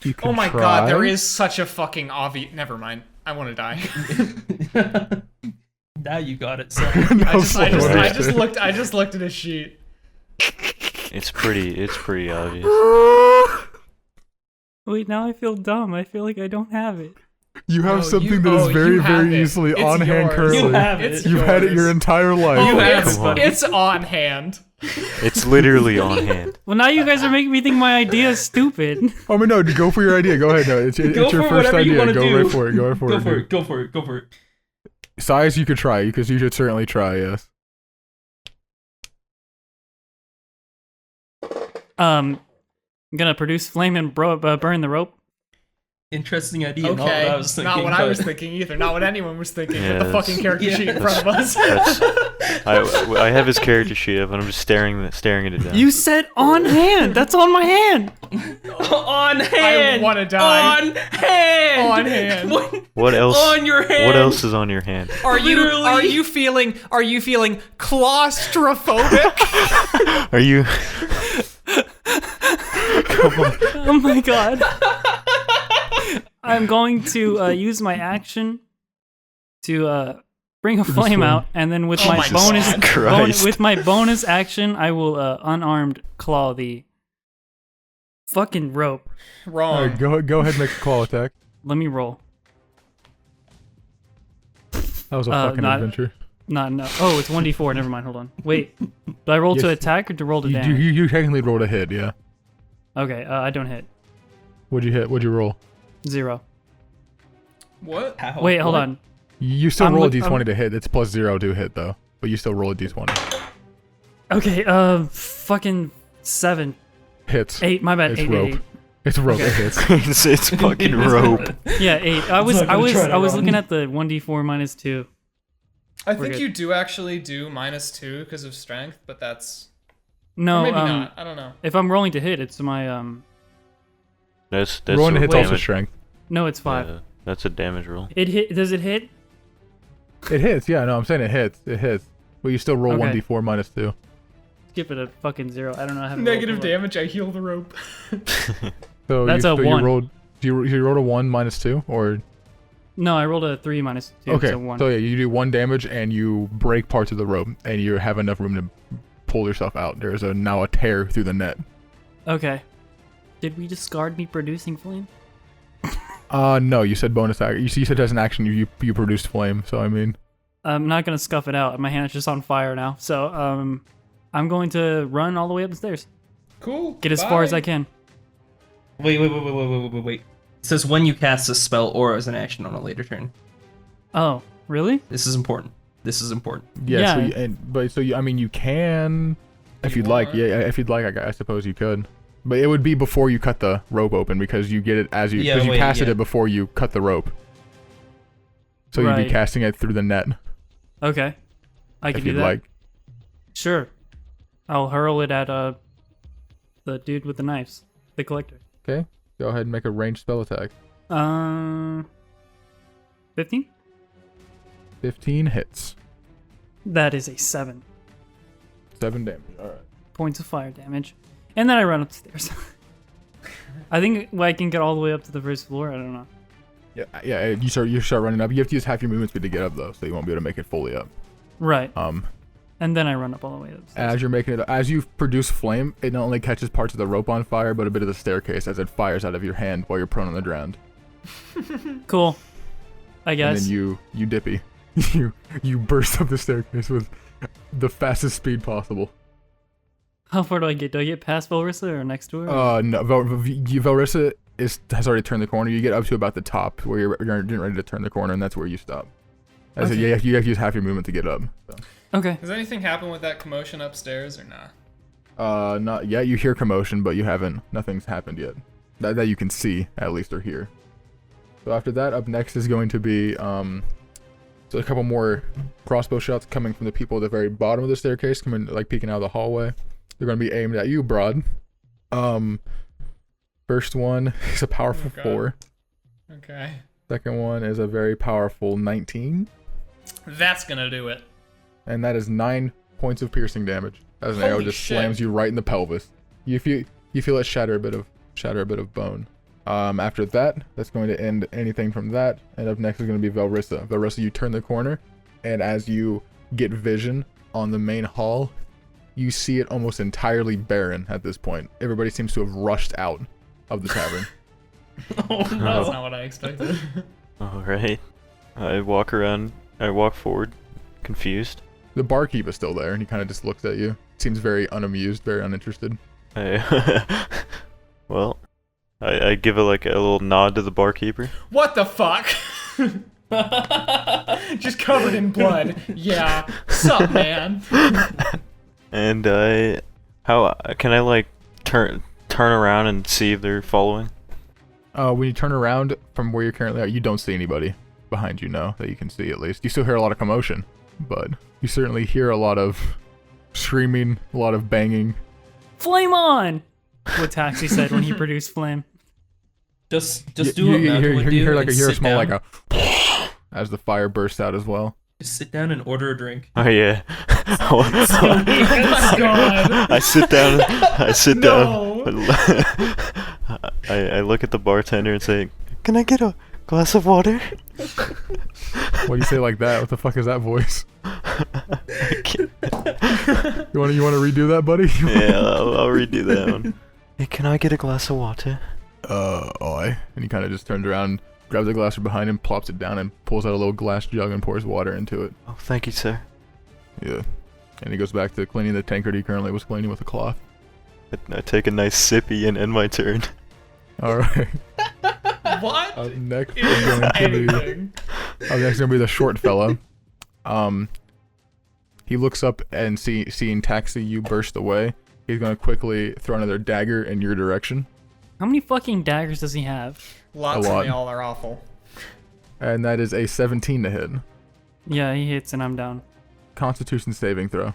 You Oh could my try. god, there is such a fucking obvious. Never mind. I want to die. Now you got it. So. No, I just looked at a sheet. It's pretty obvious. Wait, now I feel dumb. I feel like I don't have it. You have No, something that is very, you have very it. easily It's on hand yours. currently. You have it. It's You've had it yours. your entire life. Oh, have it's, it, buddy. it's on hand. It's literally on hand. Well, now you guys are making me think my idea is stupid. Oh, but no, go for your idea. Go ahead. No, it's Go your for first whatever you idea. wanna Go do. right for it. Go right for Go it. for it. Go for it. Go for it. Size you could try, because you should certainly try, yes. I'm gonna produce flame and burn the rope. Interesting idea. Not what Okay, I was thinking. not what I was but- thinking either. Not what anyone was thinking. Yeah, with the that's- fucking character yeah. sheet in front of us. I have his character sheet up, and I'm just staring at it down. You said on hand. That's on my hand. On hand. I want to die. On hand. On hand. What else? On your hand. What else is on your hand? Are Literally. you feeling claustrophobic? Are you? Oh my god. I'm going to use my action to bring a flame out, and then with Oh my my bonus God. Christ. with my bonus action, I will unarmed claw the fucking rope. Wrong. Alright, go ahead and make a claw attack. Let me roll. That was a fucking not- adventure. No. Oh, it's 1d4. Never mind. Hold on. Wait. Do I roll to Yes. attack or to roll to You, damage? you technically rolled a hit, yeah. Okay. I don't hit. What'd you hit? What'd you roll? 0. What? How? Wait. Hold What? on. You still I'm roll a look- d20 to hit. It's plus 0 to hit, though. But you still roll a d20. Okay. Fucking 7. Hits. 8. My bad. It's 8. rope. 8. It's rope. Okay. It hits. it's fucking rope. Yeah. 8. I was not gonna try that looking wrong. at the 1d4 minus 2. I We're think good. you do actually do -2 because of strength, but that's No. or maybe not. I don't know. If I'm rolling to hit, it's my That's Rolling to hit's damage. also strength. No, it's 5. Yeah. That's a damage roll. It hit. Does it hit? It hits. Yeah, no, I'm saying it hits. It hits. But you still roll Okay. 1d4 minus 2. Skip it a fucking 0. I don't know how to Negative roll for damage. I heal the rope. So That's a 1. You rolled. You rolled a 1 minus 2, or No, I rolled a 3 minus 2. okay. So 1. So yeah, you do 1 damage and you break parts of the rope, and you have enough room to pull yourself out. There's now a tear through the net. Okay. Did we discard me producing flame? No, you said bonus action. You said as an action you produced flame. So I mean, I'm not gonna scuff it out. My hand's just on fire now. So I'm going to run all the way up the stairs. Cool. Get as far as bye. I can. Wait. It says when you cast a spell or as an action on a later turn. Oh, really? This is important. yeah. Yeah. So I mean, you can, if You you'd like. want. Yeah, if you'd like, I suppose you could. But it would be before you cut the rope open because you get it as you Yeah, because you wait, casted yeah. it before you cut the rope. So you'd Right. be casting it through the net Okay. I if can do you'd that. like. Sure. I'll hurl it at the dude with the knives, the collector. Okay. Go ahead and make a ranged spell attack. 15? 15 hits. That is a 7 7 damage. All right. points of fire damage. And then I run upstairs. I think I can get all the way up to the first floor. I don't know. Yeah. You start running up. You have to use half your movement speed to get up though, so you won't be able to make it fully up. Right. Um, And then I run up all the way upstairs. as you're making it, as you produce flame, it not only catches parts of the rope on fire, but a bit of the staircase as it fires out of your hand while you're prone on the ground. Cool. I guess. And then you dippy, you burst up the staircase with the fastest speed possible. How far do I get? Do I get past Velrissa or next to her? No, Velrissa has already turned the corner. You get up to about the top where you're getting ready to turn the corner, and that's where you stop. I said, Okay. yeah, you have to use half your movement to get up. So. Okay. Has anything happened with that commotion upstairs or nah? Not yet. You hear commotion, but you haven't. Nothing's happened yet. That you can see, at least, or hear. So after that, up next is going to be so a couple more crossbow shots coming from the people at the very bottom of the staircase, coming like peeking out of the hallway. They're going to be aimed at you, Br'aad. First one is a powerful Oh, God. 4. Okay. Second one is a very powerful 19, That's gonna do it. and that is 9 points of piercing damage. As an arrow Holy just shit. slams you right in the pelvis. You feel it shatter a bit of bone. After that, that's going to end anything from that. And up next is going to be Velrissa. Velrissa, you turn the corner, and as you get vision on the main hall, you see it almost entirely barren at this point. Everybody seems to have rushed out of the tavern. Oh That's no. not what I expected. Alright. I walk forward, confused. The barkeep is still there, and he kind of just looks at you. Seems very unamused, very uninterested. Well, I give a little nod to the barkeeper. What the fuck? Just covered in blood. Yeah. Sup, man? And how can I turn around and see if they're following? When you turn around from where you're currently at, you don't see anybody behind you, no, that you can see at least. You still hear a lot of commotion, but you certainly hear a lot of screaming, a lot of banging. Flame on! What Taxi said when he produced flame. Just You do what Malcolm would do. hear and a sit small down. as the fire bursts out as well. Just sit down and order a drink. Oh yeah. Oh my god. I sit down. No. I look at the bartender and say, "Can I get a glass of water?" What do you say like that? What the fuck is that voice? I can't- You want to redo that, buddy? Yeah, I'll redo that one. Hey, can I get a glass of water? Oi. And he kind of just turns around, grabs a glass from behind him, plops it down, and pulls out a little glass jug and pours water into it. Oh, thank you, sir. Yeah. And he goes back to cleaning the tankard he currently was cleaning with a cloth. I take a nice sippy and end my turn. Alright. What? Up next Is is going to be... anything? Up next is going to be the short fella. He looks up and seeing Taxi, you burst away. He's going to quickly throw another dagger in your direction. How many fucking daggers does he have? Lots A and lot. they all are awful. And that is a 17 to hit. Yeah, he hits and I'm down. Constitution saving throw.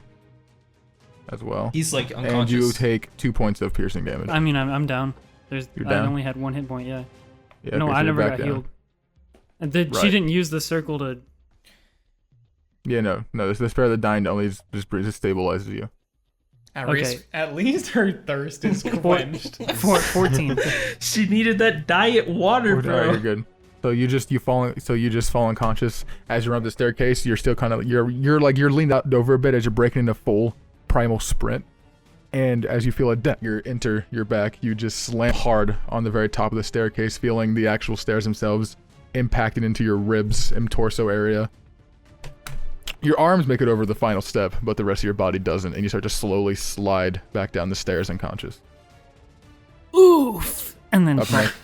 As well. He's like And unconscious. you take 2 points of piercing damage. I mean, I'm down. You're I down? only had 1 hit point, yeah. Yeah, No, okay, so I you're never back got down. healed. She Right. didn't use the circle to. Yeah, no. The spare the dying only just stabilizes you. At least her thirst is quenched. 14. She needed that diet water, Alright, bro. you're good. So you just fall unconscious as you run up the staircase. You're still kind of you're leaned out over a bit as you're breaking into full primal sprint. And as you feel a dent enter your back, you just slam hard on the very top of the staircase, feeling the actual stairs themselves impacting into your ribs and torso area. Your arms make it over the final step, but the rest of your body doesn't, and you start to slowly slide back down the stairs unconscious. Oof! And then Up next,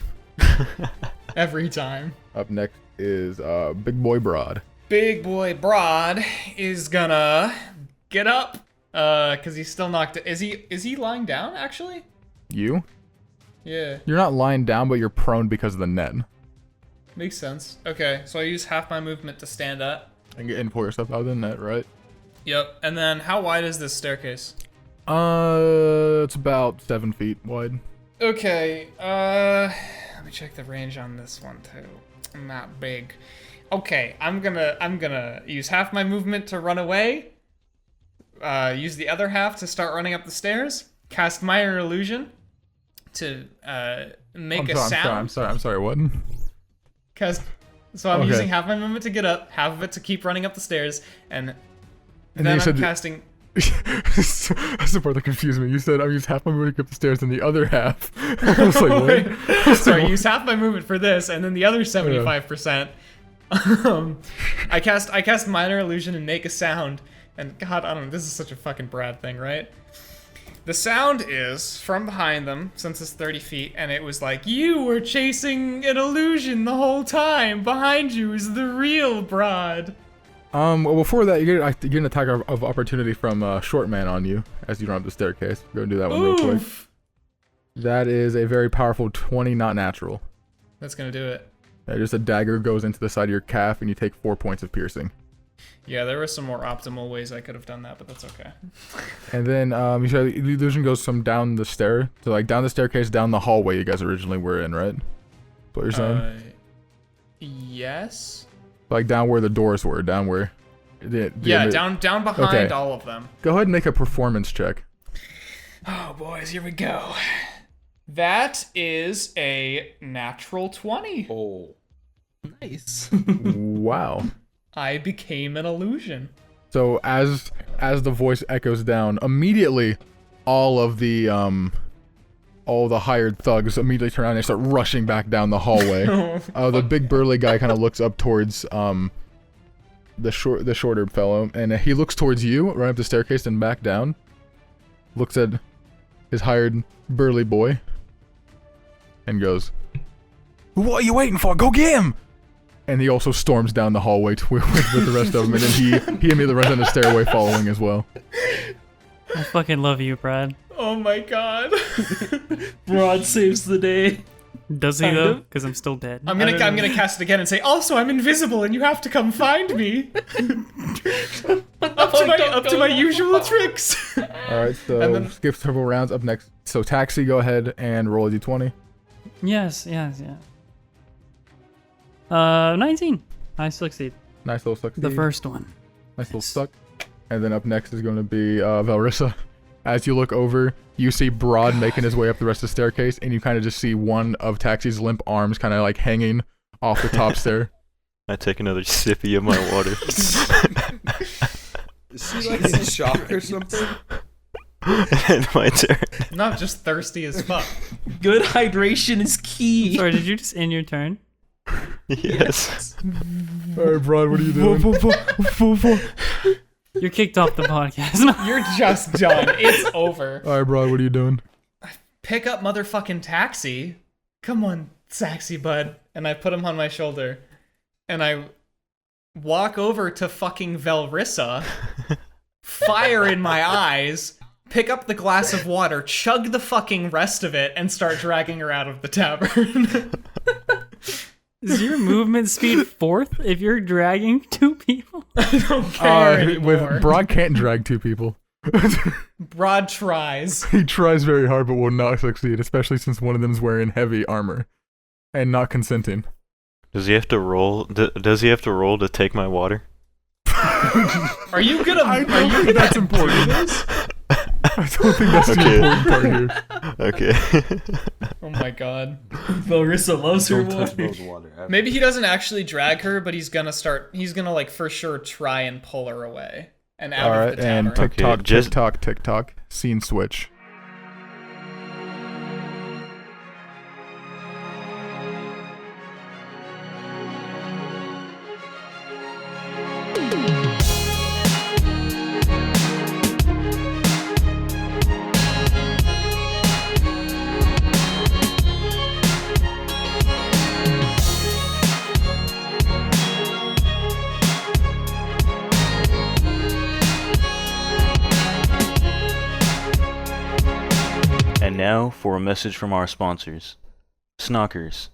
Every time. up next is Big Boy Br'aad. Big boy Br'aad is gonna get up. Cause he's still knocked. Is he lying down actually? You? Yeah. You're not lying down, but you're prone because of the net. Makes sense. Okay, so I use half my movement to stand up. And pull yourself out of the net, right? Yep. And then how wide is this staircase? It's about 7 feet wide. Okay, let me check the range on this one too. I'm not big. Okay, I'm gonna use half my movement to run away. Use the other half to start running up the stairs. Cast Minor Illusion to make a sound. I'm sorry, what? So I'm Okay. using half my movement to get up, half of it to keep running up the stairs, and And then you I'm said- casting. That's the part that confused me. You said I used half my movement to get up the stairs and the other half. I was like, what? Sorry, use half my movement for this, and then the other 75%. I cast Minor Illusion and make a sound, and God, I don't know. This is such a fucking Br'aad thing, right? The sound is from behind them, since it's 30 feet, and it was like, you were chasing an illusion the whole time. Behind you is the real Br'aad. Well, before that, you get an attack of opportunity from Short Man on you as you run up the staircase. Go and do that one real quick. Oof. That is a very powerful 20, not natural. That's gonna do it. Just a dagger goes into the side of your calf, and you take 4 points of piercing. Yeah, there were some more optimal ways I could have done that, but that's okay. And then you said the illusion goes from down the stair to like down the staircase, down the hallway you guys originally were in, right? That's what you're saying? Yes. Like down where the doors were, down where. Down behind Okay. all of them. Go ahead and make a performance check. Oh, boys, here we go. That is a natural 20. Oh. Nice. Wow. I became an illusion. So as the voice echoes down, immediately all the hired thugs immediately turn around and start rushing back down the hallway. The big burly guy kind of looks up towards the shorter fellow, and he looks towards you, right up the staircase and back down. Looks at his hired burly boy, and goes, "What are you waiting for? Go get him!" And he also storms down the hallway with the rest of them, and then he immediately runs down the stairway following as well. I fucking love you, Br'aad. Oh my god. Br'aad saves the day. Does he Kind though? of. Because I'm still dead. I'm gonna cast it again and say, also I'm invisible and you have to come find me. up to my usual tricks. Alright, so And then- skip several rounds. Up next, so Taxi, go ahead and roll a d20. Yes. 19. I succeed. Nice little succeed. The first one. Nice little suck. And then up next is going to be Velrissa. As you look over, you see Br'aad making his way up the rest of the staircase, and you kind of just see one of Taxi's limp arms kind of like hanging off the top stair. I take another sippy of my water. Is he like in shock or something? And my turn. Not just thirsty as fuck. Good hydration is key. Sorry, did you just end your turn? Yes. Alright, Br'aad, what are you doing? You're kicked off the podcast. You're just done. It's over. Alright, Br'aad, what are you doing? Pick up motherfucking Taxi. Come on, Taxi bud. And I put him on my shoulder. And I walk over to fucking Velrissa. Fire in my eyes. Pick up the glass of water. Chug the fucking rest of it. And start dragging her out of the tavern. Is your movement speed fourth if you're dragging two people? I don't care With anymore. Br'aad can't drag two people. Br'aad tries. He tries very hard but will not succeed, especially since one of them is wearing heavy armor and not consenting. Does he have to roll? Does he have to roll to take my water? Are you gonna? I don't think that's important. I don't think that's the important part here. Okay. Oh my god. Velrissa loves her Don't touch water. Bro's water. ever. Maybe he doesn't actually drag her, but he's gonna like for sure try and pull her away and out All of right, the and tavern. TikTok, Okay, just- TikTok, TikTok. Scene switch. And now for a message from our sponsors, Snockers.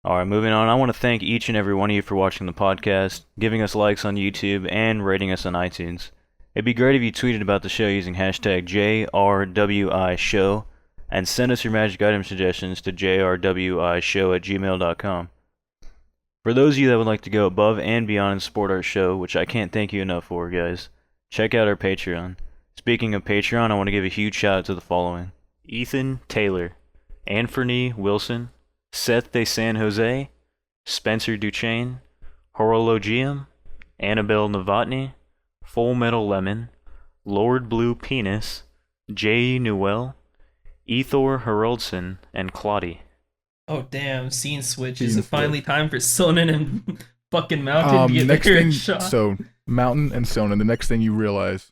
Alright, moving on. I want to thank each and every one of you for watching the podcast, giving us likes on YouTube, and rating us on iTunes. It'd be great if you tweeted about the show using hashtag JRWIShow, and send us your magic item suggestions to jrwishow@gmail.com. For those of you that would like to go above and beyond and support our show, which I can't thank you enough for, guys, check out our Patreon. Speaking of Patreon, I want to give a huge shout out to the following: Ethan Taylor, Anthony Wilson, Seth de San Jose, Spencer Duchesne, Horologium, Annabelle Novotny, Full Metal Lemon, Lord Blue Penis, J. Newell, Ethor Haroldson, and Claudie. Oh damn! Scene switch. Scene Is it finally time for Sonnen and fucking Mountain to get Next their thing, shot? so Mountain and Sonnen. The next thing you realize,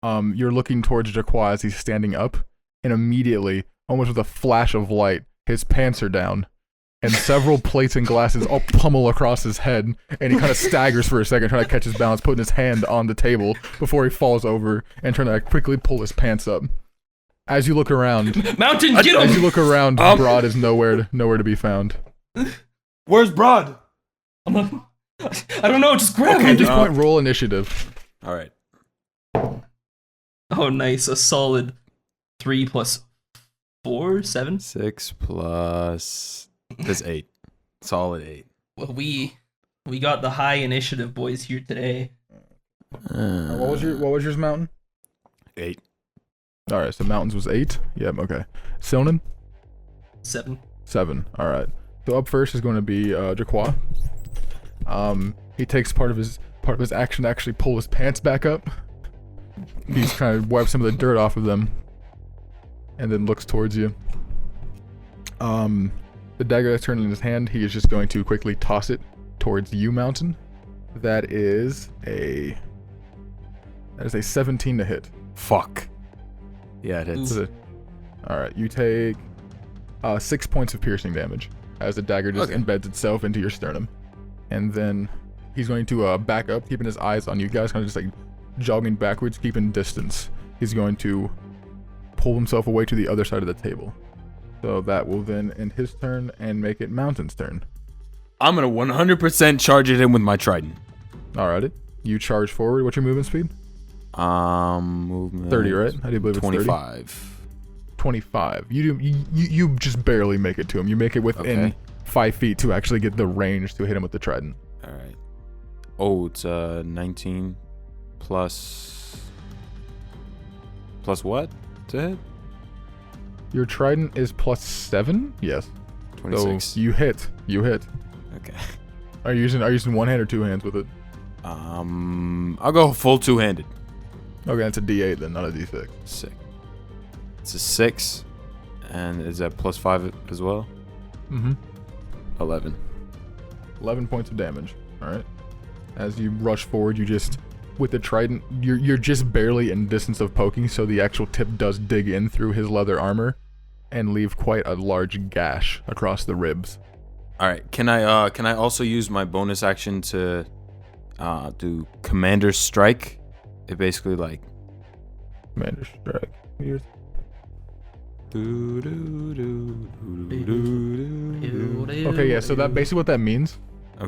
you're looking towards Jaqua as he's standing up, and immediately, almost with a flash of light, his pants are down, and several plates and glasses all pummel across his head, and he kind of staggers for a second, trying to catch his balance, putting his hand on the table before he falls over and trying to quickly pull his pants up. As you look around, Mountain, get as you him! look around, Br'aad is nowhere to be found. Where's Br'aad? I don't know. Just grab At him. this point, roll initiative. All right. Oh, nice. A solid 3 plus 4, 7. 6 plus. That's 8. Solid 8. Well, we got the high initiative boys here today. What was yours, Mountain? 8. All right, so Mountains was 8. Yep, okay. Sonnen? 7. 7. All right. So up first is going to be Jaqua. He takes part of his action to actually pull his pants back up. He's kind of wipes some of the dirt off of them, and then looks towards you. The dagger that's turned in his hand, he is just going to quickly toss it towards you, Mountain. That is a 17 to hit. Fuck. Yeah, it hits. All right, you take 6 points of piercing damage as the dagger just embeds itself into your sternum, and then he's going to back up, keeping his eyes on you guys, kind of just like jogging backwards, keeping distance. He's going to pull himself away to the other side of the table. So that will then end his turn and make it Mountain's turn. I'm gonna 100% charge it in with my trident. Alrighty, you charge forward. What's your movement speed? Movement 30, right? I do believe it's 30. 25. 25. You just barely make it to him. You make it within 5 feet to actually get the range to hit him with the trident. All right. Oh, it's 19 plus what to hit? Your trident is +7. Yes. 26. So you hit. Okay. Are you using one hand or two hands with it? I'll go full two-handed. Okay, that's a D8 then, not a D6. Sick. It's a 6, and is that +5 as well? Mm-hmm. 11. 11 points of damage. All right. As you rush forward, you just with the trident, you're just barely in distance of poking, so the actual tip does dig in through his leather armor and leave quite a large gash across the ribs. All right. Can I also use my bonus action to do Commander's Strike? It basically like Commander strike. Here's Okay, yeah, so that basically what that means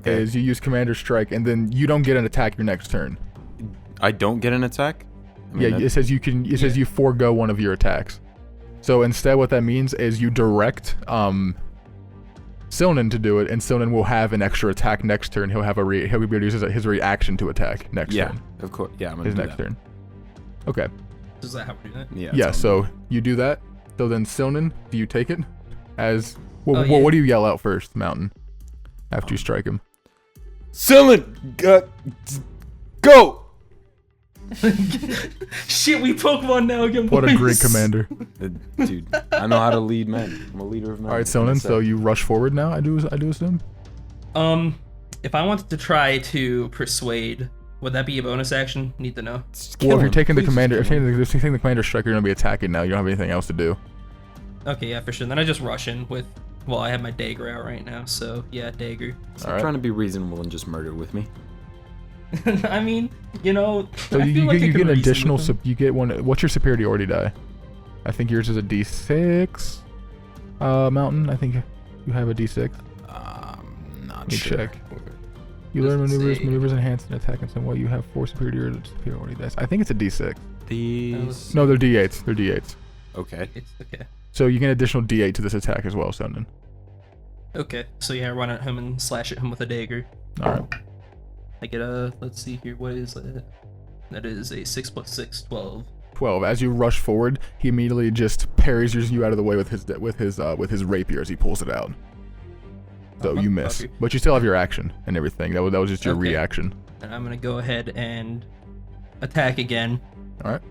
is you use Commander Strike, and then you don't get an attack your next turn. I don't get an attack? I mean, It says you forego one of your attacks. So instead what that means is you direct Silnan to do it, and Silnan will have an extra attack next turn. He'll have he'll be able to use his reaction to attack next Yeah, turn. of course. Yeah, I'm gonna His do next that. turn. Okay. Does that have to do that? Yeah. Yeah. that's So you do that. So then Silnan, do you take it? As well, Oh, yeah. what do you yell out first, Mountain? After you strike him. Silnan, go! Shit, we Pokemon now again. What a boys. great commander. Dude, I know how to lead men. I'm a leader of men. All right, Silnan. So you rush forward now. I do assume. If I wanted to try to persuade, would that be a bonus action? Need to know. Well, if you're taking the commander, if you're taking the commander strike, you're gonna be attacking now. You don't have anything else to do. Okay, yeah, for sure. Then I just rush in with. Well, I have my dagger out right now, so yeah, dagger. Stop Alright. trying to be reasonable and just murder with me. I mean, you know. So I you feel like I get could an reason additional. with them. You get one. What's your superiority die? I think yours is a D6. Mountain. I think you have a D6. Not Let me sure. check. You learn Doesn't maneuvers, say. maneuvers enhance and attack in some way. You have 4 superiority dice. I think it's a D6. These. No, they're D8s. They're D8s. Okay. It's okay. So you get an additional D8 to this attack as well, Sundin. Okay, so yeah, run at him and slash at him with a dagger. All right. I get a. Let's see here. What is that? That is a 6 + 6, 12. 12. As you rush forward, he immediately just parries you out of the way with his rapier as he pulls it out. So you miss, Okay. but you still have your action and everything. That was just your Okay. reaction. And I'm gonna go ahead and attack again. All right.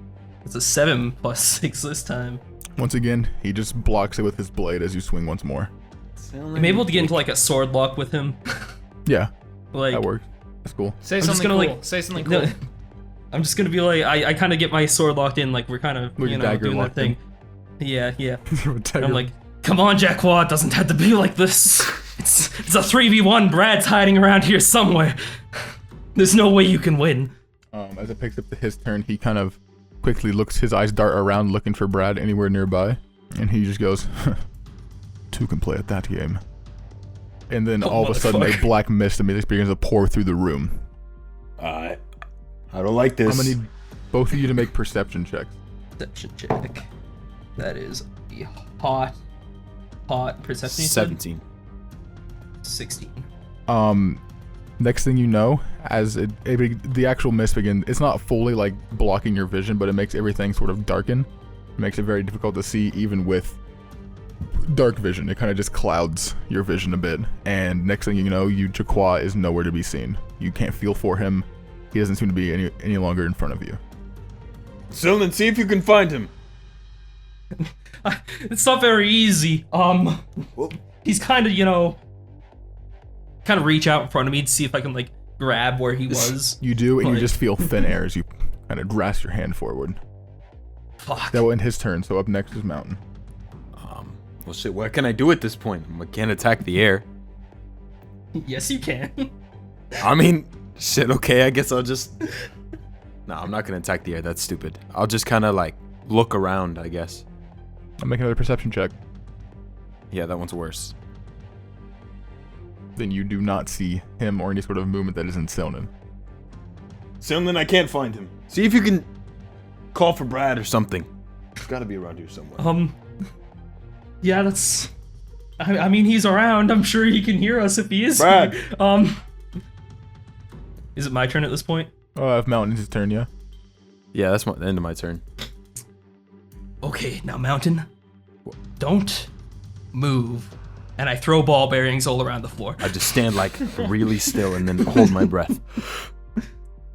It's a 7 + 6 this time. Once again, he just blocks it with his blade as you swing once more. I'm able to get into like a sword lock with him. Yeah, Like that works. That's cool. Say I'm just something gonna, cool. like- Say something no, cool. I'm just gonna be like, I kind of get my sword locked in, like we're kind of, With you your know, dagger doing that locked in. thing. Yeah, yeah. Dagger. I'm like, come on, Jacquard, it doesn't have to be like this. It's a 3v1. Brad's hiding around here somewhere. There's no way you can win. As it picks up to his turn, he kind of quickly looks, his eyes dart around looking for Br'aad anywhere nearby, and he just goes, "Two can play at that game." And then Oh, all of a sudden, a motherfucker. black mist immediately begins to pour through the room. I don't like this. I'm gonna need both of you to make perception checks. Perception check. That is a hot perception. You said? 17. 16. Next thing you know, as the actual mist begins, it's not fully like blocking your vision, but it makes everything sort of darken. It makes it very difficult to see even with dark vision. It kind of just clouds your vision a bit. And next thing you know, Jacquard is nowhere to be seen. You can't feel for him. He doesn't seem to be any longer in front of you. Silnan, see if you can find him. It's not very easy. He's kind of, kind of reach out in front of me to see if I can like grab where he was. You do, and you Like- just feel thin air as you kind of grasp your hand forward. Fuck. That will end his turn, so up next is Mountain. Well, shit, what can I do at this point? I can't attack the air. Yes, you can. I mean, shit, okay, I guess I'll just... No, I'm not gonna attack the air, that's stupid. I'll just kind of, like, look around, I guess. I'll make another perception check. Yeah, that one's worse. Then you do not see him or any sort of movement that isn't Silnan. Silnan, I can't find him. See if you can call for Br'aad or something. He's gotta be around here somewhere. Yeah, that's. I mean, he's around. I'm sure he can hear us if he is. Br'aad. here. Is it my turn at this point? Oh, if Mountain's his turn, yeah. Yeah, that's the end of my turn. Okay, now Mountain, don't move. And I throw ball bearings all around the floor. I just stand, like, really still and then hold my breath.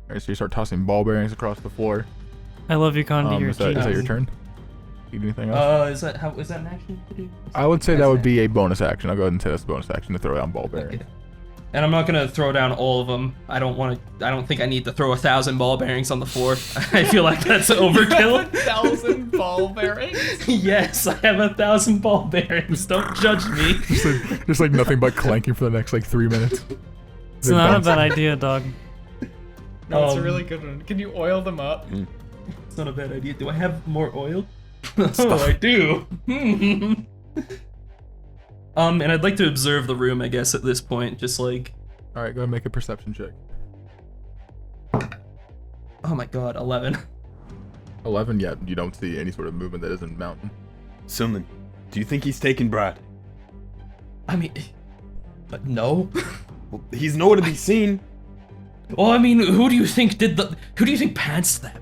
Alright, so you start tossing ball bearings across the floor. I love your Condi. You're Is that your genius. turn? You do anything else? Is that an action to do? I would say that would be a bonus action. I'll go ahead and say that's a bonus action to throw down ball bearings. Okay. And I'm not gonna throw down all of them. I don't think I need to throw 1,000 ball bearings on the floor. I feel like that's overkill. 1,000 ball bearings. Yes, I have 1,000 ball bearings. Don't judge me. Just like nothing but clanking for the next like 3 minutes. It's not a bad idea, dog. No, it's a really good one. Can you oil them up? It's not a bad idea. Do I have more oil? Oh, I do. And I'd like to observe the room, I guess, at this point. Just like, Alright, go ahead and make a perception check. oh my god, 11. 11, yeah, you don't see any sort of movement that isn't Mountain. Silnan, do you think he's taking Br'aad? I mean, No. Well, he's nowhere to be seen. Well, I mean, who do you think pantsed that?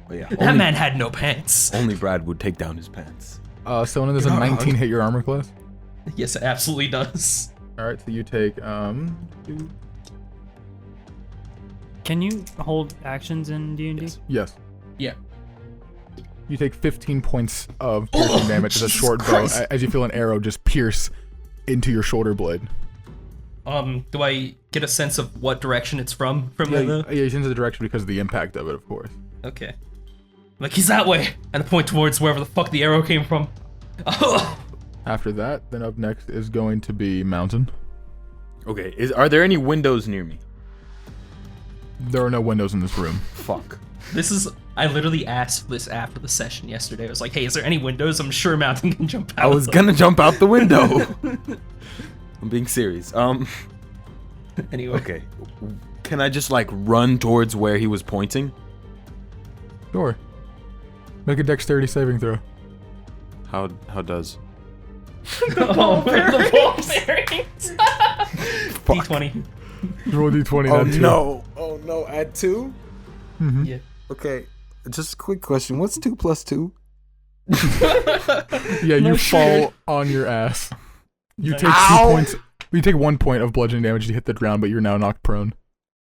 Oh, yeah. That man had no pants. Only Br'aad would take down his pants. Someone does a 19 hit your armor class. Yes, it absolutely does. All right, so you take 2. Can you hold actions in D&D? Yes. Yeah. You take 15 points of piercing damage as a short bow Christ. as you feel an arrow just pierce into your shoulder blade. Do I get a sense of what direction it's from Yeah, you sense the direction because of the impact of it, of course. Okay. Like, he's that way, and I point towards wherever the fuck the arrow came from. After that, then up next is going to be Mountain. Okay, are there any windows near me? There are no windows in this room. Fuck. I literally asked this after the session yesterday. I was like, hey, is there any windows? I'm sure Mountain can jump out. I was gonna jump out the window. I'm being serious. Anyway. Okay. Can I just like run towards where he was pointing? Sure. Make a dexterity saving throw. How does? Oh, the ball bearings. D20. Roll a d20. Oh add 2. no! Oh no! Add 2? Mhm. Yeah. Okay. Just a quick question. What's 2 plus 2? Yeah, you No fall shit. on your ass. You Nice. take 2 Ow! points. You take 1 point of bludgeoning damage to hit the ground, but you're now knocked prone.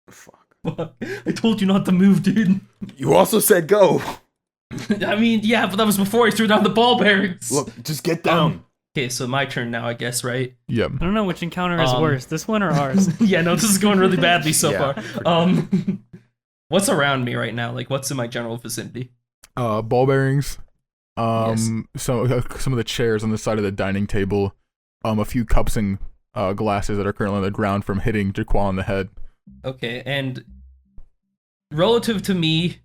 Fuck. I told you not to move, dude. You also said go. I mean, yeah, but that was before he threw down the ball bearings. Look, just get down. Okay, so my turn now, I guess, right? Yep. I don't know which encounter is Um, worse, this one or ours. Yeah, no, this is going really badly so Yeah. far. What's around me right now? Like, what's in my general vicinity? Ball bearings. Yes. Some of the chairs on the side of the dining table. A few cups and glasses that are currently on the ground from hitting Jaquan on the head. Okay, and relative to me,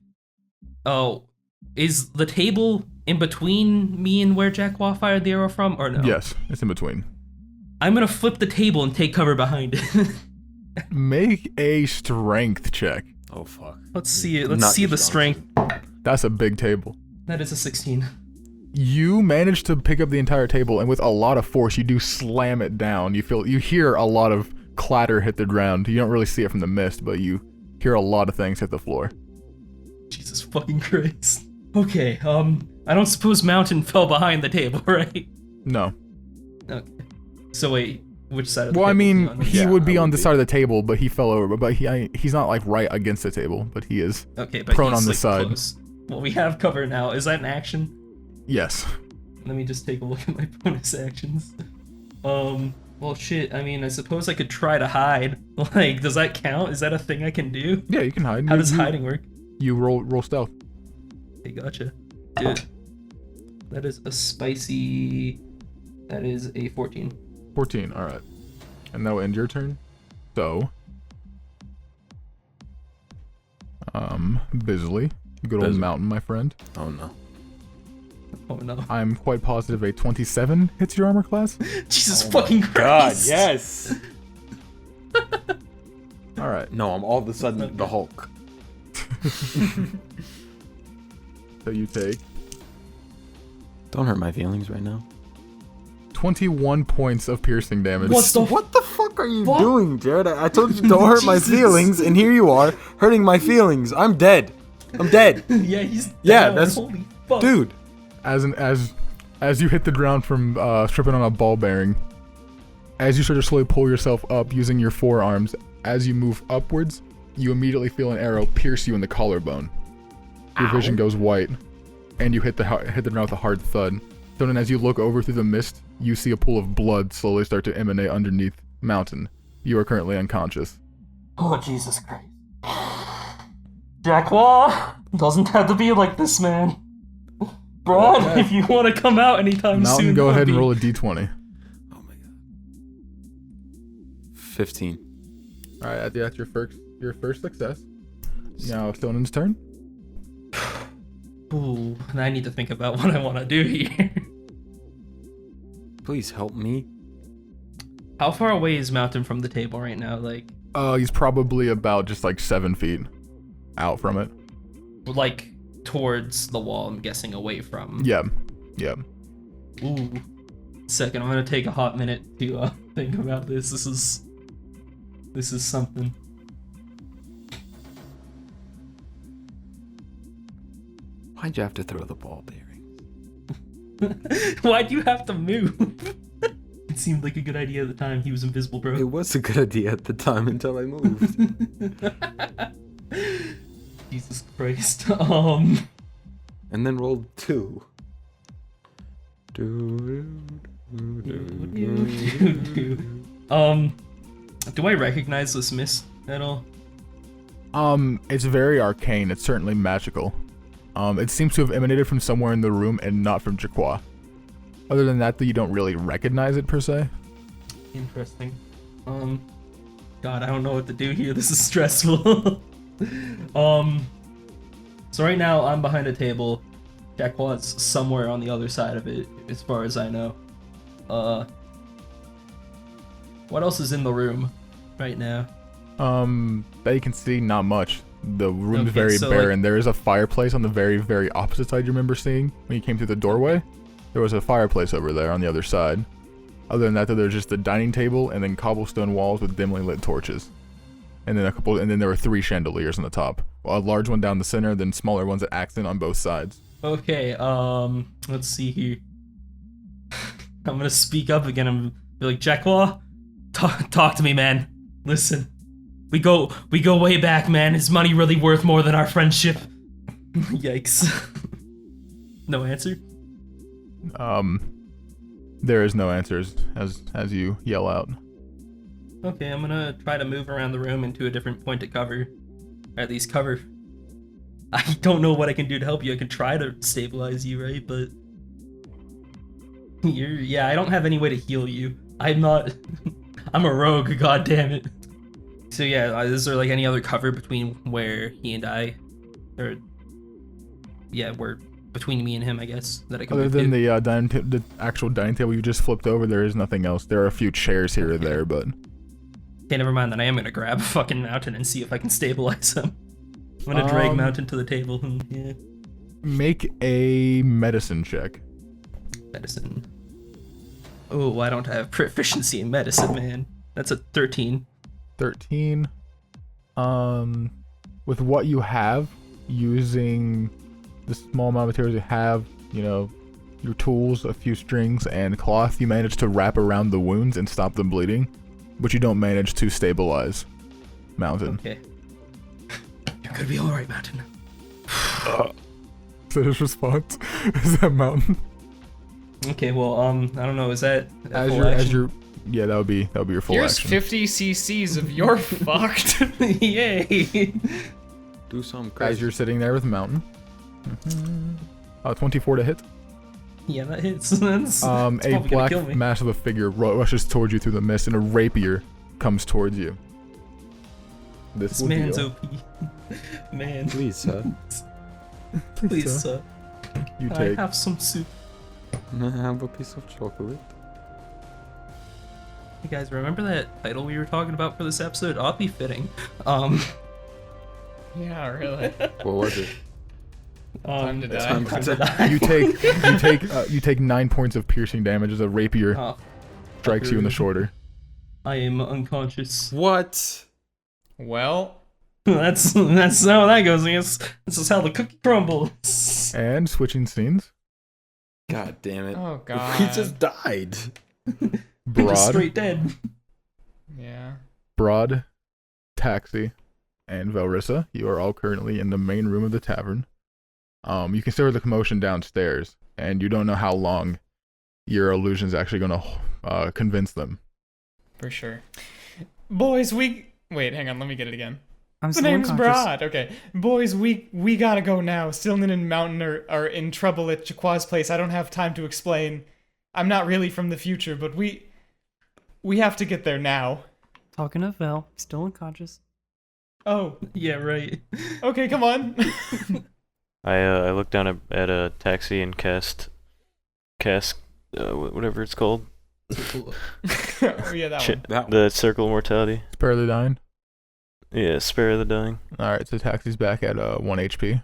is the table in between me and where Jaquan fired the arrow from, or no? Yes, it's in between. I'm gonna flip the table and take cover behind it. Make a strength check. Oh fuck. Let's see it. Let's Not see your the strong strength. That's a big table. That is a 16. You manage to pick up the entire table, and with a lot of force, you do slam it down. You hear a lot of clatter hit the ground. You don't really see it from the mist, but you hear a lot of things hit the floor. Jesus fucking Christ. Okay, I don't suppose Mountain fell behind the table, right? No. Okay. So wait, which side of the Well, I table is he mean, on? he Yeah, would be I on would the be. side of the table, but he fell over. But he's not like right against the table, but he is. Okay, but prone he's, on the like, side. close. Well, we have cover now. Is that an action? Yes. Let me just take a look at my bonus actions. Well, shit. I mean, I suppose I could try to hide. Like, does that count? Is that a thing I can do? Yeah, you can hide. How You- does you- hiding work? You roll stealth. Okay, gotcha. Dude, that is a spicy. That is a 14. 14. All right. And that will end your turn. So, Bisley, good old Bisley. Mountain, my friend. Oh no. Oh no. I'm quite positive a 27 hits your armor class. Jesus fucking Christ. God, yes. All right. No, I'm all of a sudden the Hulk. So you take Don't hurt my feelings right now. 21 points of piercing damage. What the fuck are you Fuck? doing, Jared? I told you don't hurt my Jesus. feelings, and here you are hurting my feelings. I'm dead. I'm dead. Yeah, he's Yeah, down. that's- Holy fuck. Dude. As you hit the ground from stripping on a ball bearing, as you start to slowly pull yourself up using your forearms, as you move upwards, you immediately feel an arrow pierce you in the collarbone. Your vision goes white, and you hit the ground with a hard thud. So then as you look over through the mist, you see a pool of blood slowly start to emanate underneath Mountain. You are currently unconscious. Oh, Jesus Christ. Jaquan doesn't have to be like this, man. Br'aad, Okay. if you want to come out anytime Mountain, soon, go that ahead would and be- roll a d20. Oh my god. 15. All right, that's your first success. Now Stonen's turn. Ooh, I need to think about what I want to do here. Please help me. How far away is Mountain from the table right now? Like, He's probably about just like 7 feet out from it. towards the wall, I'm guessing, away from. Yeah. Ooh. second. I'm gonna take a hot minute to think about this. This is something. Why'd you have to throw the ball, Barry? Why'd you have to move? It seemed like a good idea at the time. He was invisible, bro. It was a good idea at the time until I moved. Jesus Christ. And then rolled 2. Do I recognize this mist at all? It's very arcane. It's certainly magical. It seems to have emanated from somewhere in the room and not from Jaquois. Other than that, though, you don't really recognize it per se. Interesting. God, I don't know what to do here. This is stressful. So right now I'm behind a table. Jaquois somewhere on the other side of it, as far as I know. What else is in the room right now? That you can see, not much. The room's Okay, very so, barren. There is a fireplace on the very, very opposite side you remember seeing when you came through the doorway. There was a fireplace over there on the other side. Other than that, though, there's just a dining table and then cobblestone walls with dimly lit torches. And then there were 3 chandeliers on the top. A large one down the center, then smaller ones at accent on both sides. Okay, let's see here. I'm gonna speak up again and be like, Jaquois, talk to me, man. Listen, we go way back, man. Is money really worth more than our friendship? Yikes. No answer? There is no answers as you yell out. Okay, I'm gonna try to move around the room into a different point of cover. Or at least cover. I don't know what I can do to help you. I can try to stabilize you, right? But yeah, I don't have any way to heal you. I'm a rogue, god damn it. So yeah, is there like any other cover between where he and I, or yeah, where between me and him, I guess, that I can Other move than to? the actual dining table you just flipped over, there is nothing else. There are a few chairs here or there, but Okay, never mind. Then I am gonna grab a fucking mountain and see if I can stabilize him. I'm gonna drag mountain to the table. Yeah. Make a medicine check. Medicine. Oh, I don't have proficiency in medicine, man. That's a 13. 13. With what you have, using the small amount of materials you have, you know, your tools, a few strings, and cloth, you manage to wrap around the wounds and stop them bleeding, but you don't manage to stabilize Mountain. Okay. You're gonna be alright, Mountain. Is that his response? Is that Mountain? Okay, well, I don't know, is that a As full your action? yeah, that would be your full Here's action. 50 cc's of you're fucked. Yay! Do some As crazy. you're sitting there with Mountain. 24 to hit. Yeah, that hits. That's A probably gonna black kill me. mass of a figure rushes towards you through the mist, and a rapier comes towards you. This will man's deal. OP. Man, Please, sir. please, sir. You Can I take have some soup? Have a piece of chocolate. You guys remember that title we were talking about for this episode? Oddly fitting. Yeah, really. What was it? Time to die. Time Time to to die. you take 9 points of piercing damage as a rapier Oh, strikes you in the shoulder. I am unconscious. What? Well, That's how that goes. I guess this is how the cookie crumbles. And switching scenes, God damn it. oh god. We just died. Just Br'aad, straight dead. Yeah. Br'aad, Taxi, and Velrissa. You are all currently in the main room of the tavern. You can still hear the commotion downstairs, and you don't know how long your illusion's actually going to convince them. For sure. Boys, wait, hang on, let me get it again. I'm The still name's unconscious. Br'aad. Okay. Boys, we gotta go now. Stillman and Mountain are in trouble at Jaquois' place. I don't have time to explain. I'm not really from the future, but we have to get there now. Talking of Vel, still unconscious. Oh, Yeah, right. okay, come on. I looked down at a taxi and cast whatever it's called. Oh yeah, that one. That The Circle of Mortality. Spare the dying. Yeah, Spare the Dying. Alright, so Taxi's back at 1 HP.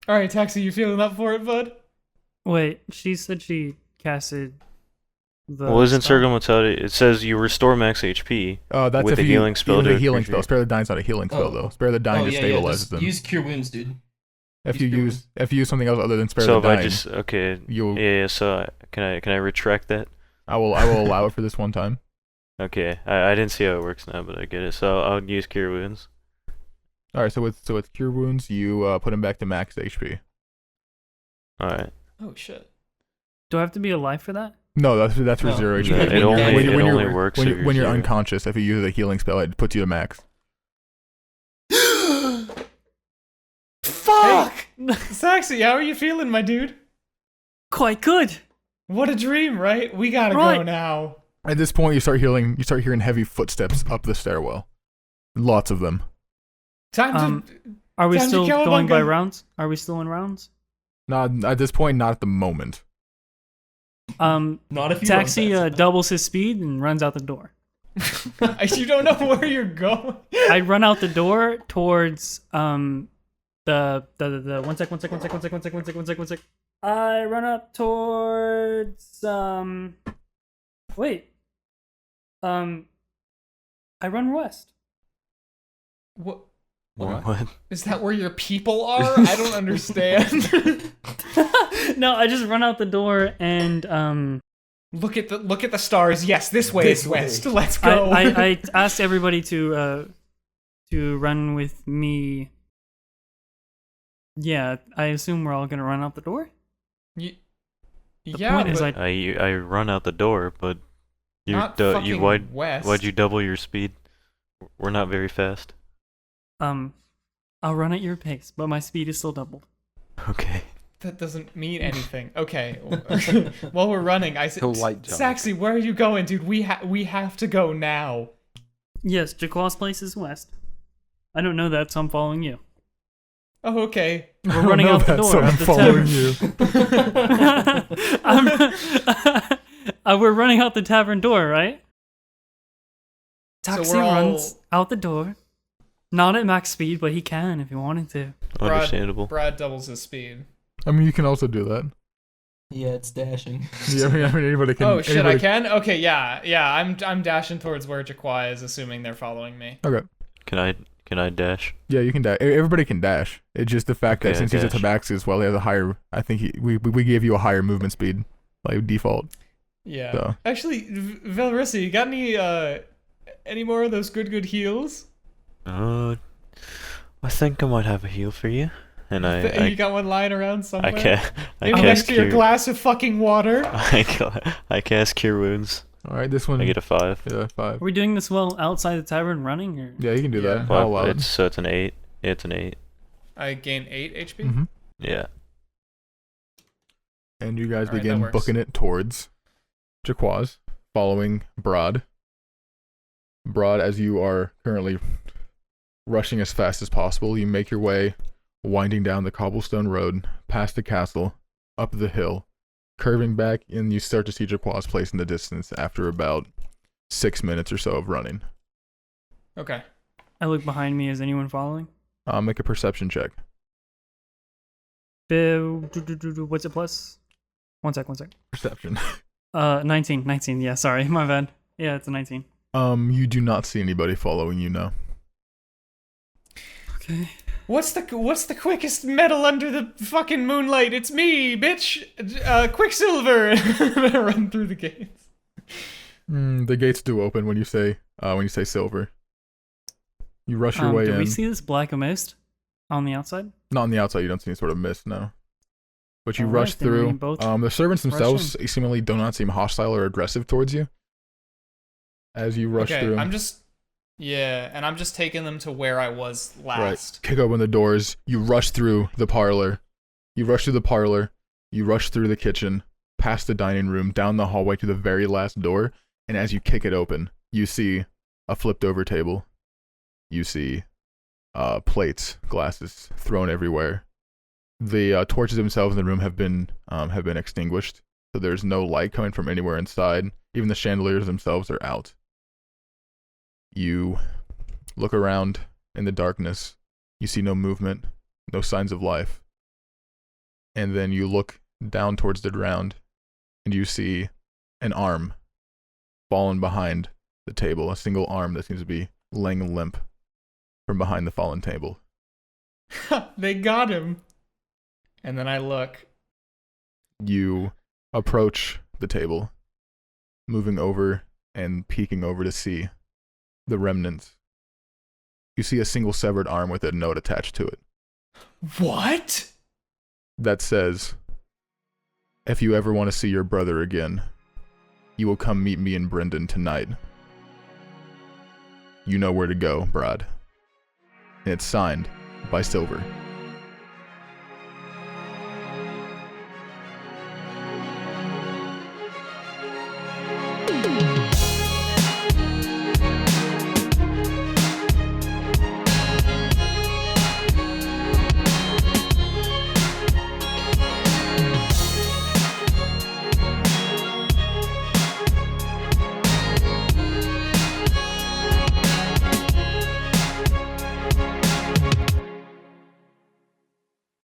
All right, Taxi, you feeling up for it, bud? Wait, she said she casted the Well, isn't spell. Circle Mortality? It says you restore max HP. That's With if a you healing spell With to a a healing creature. spell. Spare the Dying's not a healing spell though. Spare the Dying just stabilizes just them. use Cure Wounds, dude. If use you Cure use something else other than spare So the if I Dying, just okay, you'll yeah. So can I retract that? I will allow it for this one time. Okay, I didn't see how it works now, but I get it. So I'll use Cure Wounds. All right, so with Cure Wounds, you put him back to max HP. All right. Oh shit. Do I have to be alive for that? No, that's for No. 0 HP. No, it only When only you're- works when if you're, when you're zero. unconscious. If you use a healing spell, it puts you to max. Fuck! Saxy, how are you feeling, my dude? Quite good. What a dream, right? We gotta go Right. now. At this point, you start hearing heavy footsteps up the stairwell. Lots of them. Time to. Are we Time to still kill a going by bunga. rounds? Are we still in rounds? Not at this point. Not at the moment. Not if you run Taxi fast. doubles his speed and runs out the door. You don't know where you're going. I run out the door towards the one sec. I run up towards wait. I run west. What? What? Is that where your people are? I don't understand. No, I just run out the door and Look at the stars. Yes, this way is west. Let's go. I asked everybody to run with me. Yeah, I assume we're all gonna run out the door. Y- The yeah, point is but I run out the door, but you not you fucking west. why'd you double your speed? We're not very fast. I'll run at your pace, but my speed is still doubled. Okay. That doesn't mean anything. Okay. While we're running, I said, He'll light jump. Saxy, where are you going, dude? We have to go now. Yes, Jaqua's place is west. I don't know that, so I'm following you. Oh, okay. We're running out the door of the tavern. We're running out the tavern door, right? So Taxi we're all- runs out the door. Not at max speed, but he can if he wanted to. Understandable. Br'aad doubles his speed. I mean, you can also do that. Yeah, it's dashing. Yeah, I mean anybody can. Oh shit, I anybody- can? Okay, yeah. I'm dashing towards where Jaquai is, assuming they're following me. Okay. Can I dash? Yeah, you can dash. Everybody can dash. It's just the fact Okay, that since he's a dash. Tabaxi well, he has a higher. I think we gave you a higher movement speed, like default. Yeah. So. Actually, Velrissa, you got any more of those good heals? I think I might have a heal for you, and You got one lying around somewhere? I Maybe next cast to your cure. glass of fucking water. I cast Cure Wounds. All right, this one. I get a 5. Yeah, 5. Are we doing this well outside the tavern running? Or? Yeah, you can do Yeah. that. I'll allow it. It's an 8. It's an 8. I gain 8 HP. Mhm. Yeah. And you guys All right, begin that works. booking it towards Jaquaz, following Br'aad. Br'aad, as you are currently rushing as fast as possible, you make your way winding down the cobblestone road, past the castle, up the hill, curving back, and you start to see Jaquaz's place in the distance after about 6 minutes or so of running. Okay. I look behind me. Is anyone following? Make a perception check. What's it plus? One sec. Perception. 19. Yeah, sorry, my bad. Yeah, it's a 19. You do not see anybody following you now. Okay. What's the quickest metal under the fucking moonlight? It's me, bitch. Quicksilver. Run through the gates. The gates do open when you say silver. You rush your way Do in. we see this black mist on the outside? Not on the outside, you don't see any sort of mist, no. But you All rush right, then we through. both The servants rush themselves seemingly do not seem hostile or aggressive towards you. As you rush Okay, through. I'm just taking them to where I was last. Right. Kick open the doors. You rush through the parlor. You rush through the kitchen, past the dining room, down the hallway to the very last door. And as you kick it open, you see a flipped over table. You see plates, glasses thrown everywhere. The torches themselves in the room have been extinguished, so there's no light coming from anywhere inside. Even the chandeliers themselves are out. You look around in the darkness. You see no movement, no signs of life. And then you look down towards the ground, and you see an arm fallen behind the table, a single arm that seems to be laying limp from behind the fallen table. They got him. And then I look. You approach the table, moving over and peeking over to see the remnants. You see a single severed arm with a note attached to it What? that says, "If you ever want to see your brother again, you will come meet me and Brendan tonight. You know where to go, Br'aad." And it's signed by Silver.